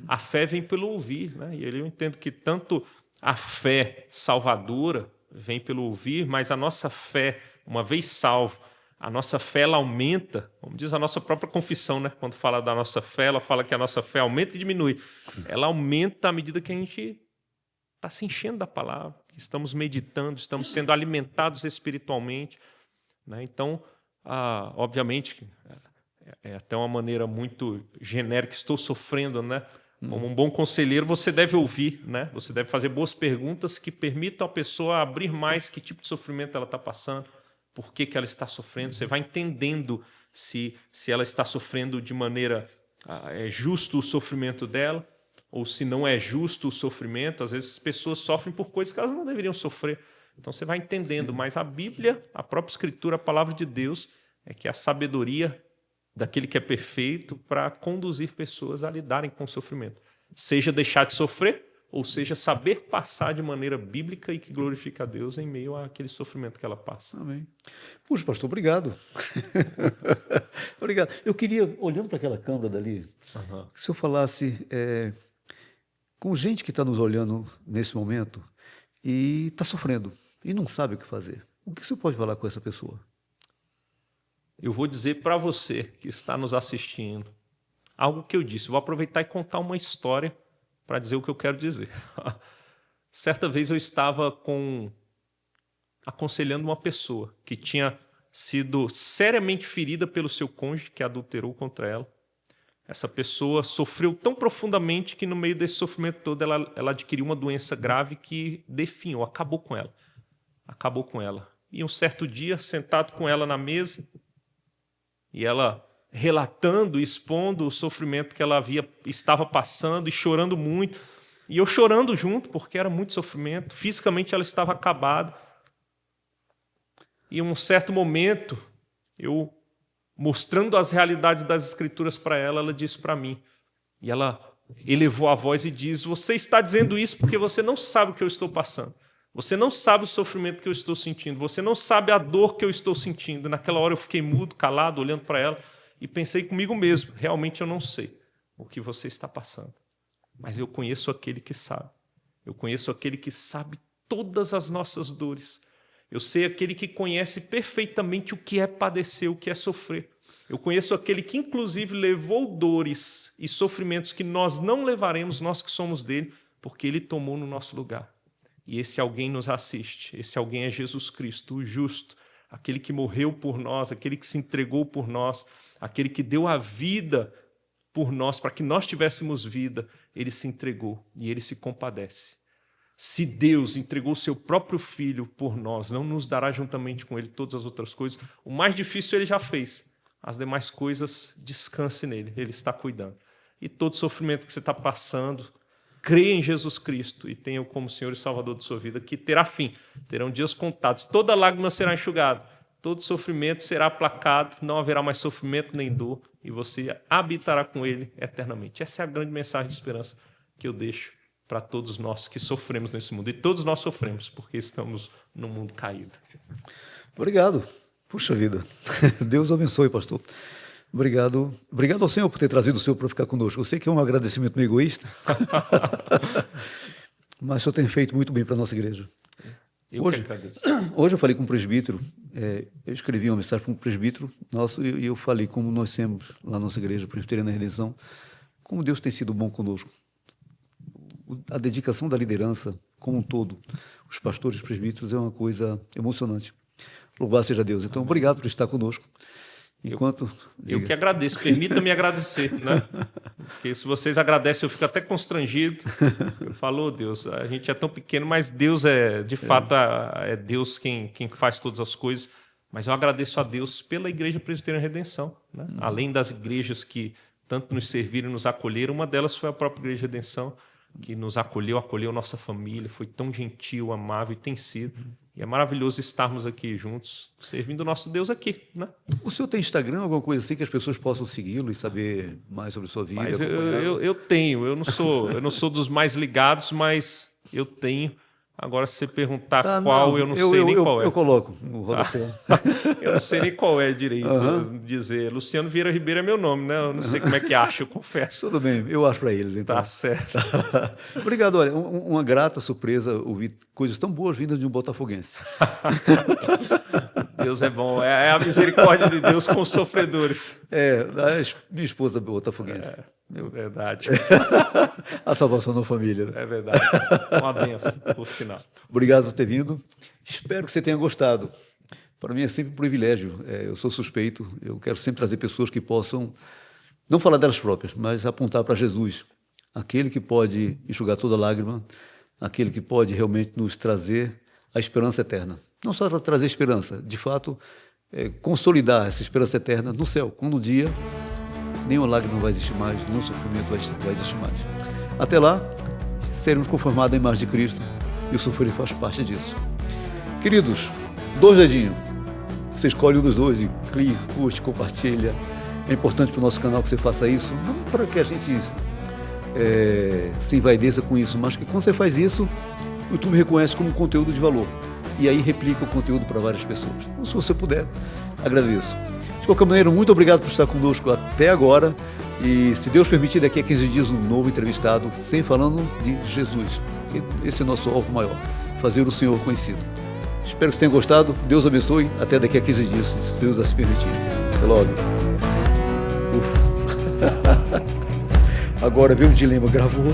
A fé vem pelo ouvir, né? E eu entendo que tanto a fé salvadora vem pelo ouvir, mas a nossa fé, uma vez salvo, a nossa fé ela aumenta, como diz a nossa própria confissão, né? Quando fala da nossa fé, ela fala que a nossa fé aumenta e diminui. Ela aumenta à medida que a gente está se enchendo da palavra, estamos meditando, estamos sendo alimentados espiritualmente, né? Então, obviamente, é até uma maneira muito genérica, estou sofrendo, né? Como um bom conselheiro, você deve ouvir, né? Você deve fazer boas perguntas que permitam a pessoa abrir mais que tipo de sofrimento ela está passando, por que ela está sofrendo. Você vai entendendo se ela está sofrendo de maneira justo o sofrimento dela, ou se não é justo o sofrimento. Às vezes as pessoas sofrem por coisas que elas não deveriam sofrer. Então você vai entendendo, mas a Bíblia, a própria Escritura, a palavra de Deus, é que é a sabedoria daquele que é perfeito para conduzir pessoas a lidarem com o sofrimento. Seja deixar de sofrer, ou seja, saber passar de maneira bíblica e que glorifica a Deus em meio àquele sofrimento que ela passa. Amém. Puxa, pastor, obrigado. Obrigado. Eu queria, olhando para aquela câmera dali, que o senhor falasse com gente que está nos olhando nesse momento e está sofrendo e não sabe o que fazer. O que o senhor pode falar com essa pessoa? Eu vou dizer para você que está nos assistindo algo que eu disse. Vou aproveitar e contar uma história para dizer o que eu quero dizer. Certa vez eu estava aconselhando uma pessoa que tinha sido seriamente ferida pelo seu cônjuge, que adulterou contra ela. Essa pessoa sofreu tão profundamente que no meio desse sofrimento todo ela adquiriu uma doença grave que definhou, acabou com ela. Acabou com ela. E um certo dia, sentado com ela na mesa, e ela relatando, expondo o sofrimento que ela estava passando e chorando muito. E eu chorando junto, porque era muito sofrimento. Fisicamente ela estava acabada. E em um certo momento, eu mostrando as realidades das Escrituras para ela, ela disse para mim. E ela elevou a voz e diz: você está dizendo isso porque você não sabe o que eu estou passando. Você não sabe o sofrimento que eu estou sentindo. Você não sabe a dor que eu estou sentindo. Naquela hora eu fiquei mudo, calado, olhando para ela e pensei comigo mesmo: realmente eu não sei o que você está passando. Mas eu conheço aquele que sabe. Eu conheço aquele que sabe todas as nossas dores. Eu sei aquele que conhece perfeitamente o que é padecer, o que é sofrer. Eu conheço aquele que, inclusive, levou dores e sofrimentos que nós não levaremos, nós que somos dele, porque ele tomou no nosso lugar. E esse alguém nos assiste. Esse alguém é Jesus Cristo, o justo, aquele que morreu por nós, aquele que se entregou por nós, aquele que deu a vida por nós, para que nós tivéssemos vida. Ele se entregou e ele se compadece. Se Deus entregou o seu próprio Filho por nós, não nos dará juntamente com ele todas as outras coisas? O mais difícil ele já fez. As demais coisas, descanse nele. Ele está cuidando. E todo sofrimento que você está passando, creia em Jesus Cristo e tenha-o como Senhor e Salvador de sua vida, que terá fim. Terão dias contados. Toda lágrima será enxugada. Todo sofrimento será aplacado. Não haverá mais sofrimento nem dor. E você habitará com ele eternamente. Essa é a grande mensagem de esperança que eu deixo para todos nós que sofremos nesse mundo. E todos nós sofremos, porque estamos num mundo caído. Obrigado. Puxa vida. Deus abençoe, pastor. Obrigado. Obrigado ao Senhor por ter trazido o Senhor para ficar conosco. Eu sei que é um agradecimento meio egoísta, mas o Senhor tem feito muito bem para a nossa igreja. Hoje eu falei com um presbítero, eu escrevi uma mensagem para um presbítero nosso e eu falei como nós temos lá na nossa igreja, Presbiteriana Redenção, como Deus tem sido bom conosco. A dedicação da liderança como um todo, os pastores, os presbíteros, é uma coisa emocionante. Louvado seja Deus. Então, obrigado por estar conosco. Eu que agradeço, permita-me agradecer, né? Porque se vocês agradecem, eu fico até constrangido. Eu falo, oh, Deus, a gente é tão pequeno, mas Deus de fato, é Deus quem faz todas as coisas. Mas eu agradeço a Deus pela Igreja Presbiteriana Redenção, né? Além das igrejas que tanto nos serviram e nos acolheram, uma delas foi a própria Igreja Redenção. que nos acolheu nossa família, foi tão gentil, amável e tem sido. E é maravilhoso estarmos aqui juntos, servindo o nosso Deus aqui, né? O senhor tem Instagram, alguma coisa assim que as pessoas possam segui-lo e saber mais sobre a sua vida? Mas eu tenho, eu não sou dos mais ligados, mas eu tenho. Agora, se você perguntar qual, eu não sei nem qual é. Eu coloco no rodapé. Eu não sei nem qual é direito dizer. Luciano Vieira Ribeiro é meu nome, né? Eu não sei como é que acha, eu confesso. Tudo bem, eu acho para eles, então. Tá certo. Obrigado, olha, uma grata surpresa ouvir coisas tão boas vindas de um botafoguense. Deus é bom, é a misericórdia de Deus com os sofredores. Minha esposa é botafoguense. É verdade. A salvação da família. Né? É verdade. Uma benção, por sinal. Obrigado por ter vindo. Espero que você tenha gostado. Para mim é sempre um privilégio. Eu sou suspeito. Eu quero sempre trazer pessoas que possam, não falar delas próprias, mas apontar para Jesus. Aquele que pode enxugar toda lágrima, aquele que pode realmente nos trazer a esperança eterna. Não só trazer esperança, de fato, consolidar essa esperança eterna no céu, quando um dia nenhuma lágrima vai existir mais, nenhum sofrimento vai existir mais. Até lá, seremos conformados à imagem de Cristo e o sofrer faz parte disso. Queridos, 2 dedinhos. Você escolhe um dos dois e clica, curte, compartilha. É importante para o nosso canal que você faça isso, não para que a gente se envaideça com isso, mas que quando você faz isso, o YouTube reconhece como conteúdo de valor e aí replica o conteúdo para várias pessoas. Então, se você puder, agradeço. De qualquer maneira, muito obrigado por estar conosco até agora e, se Deus permitir, daqui a 15 dias um novo entrevistado, sempre falando de Jesus. Esse é o nosso alvo maior, fazer o Senhor conhecido. Espero que você tenha gostado. Deus abençoe. Até daqui a 15 dias, se Deus assim permitir. Até logo. Ufa. Agora veio o dilema. Gravou.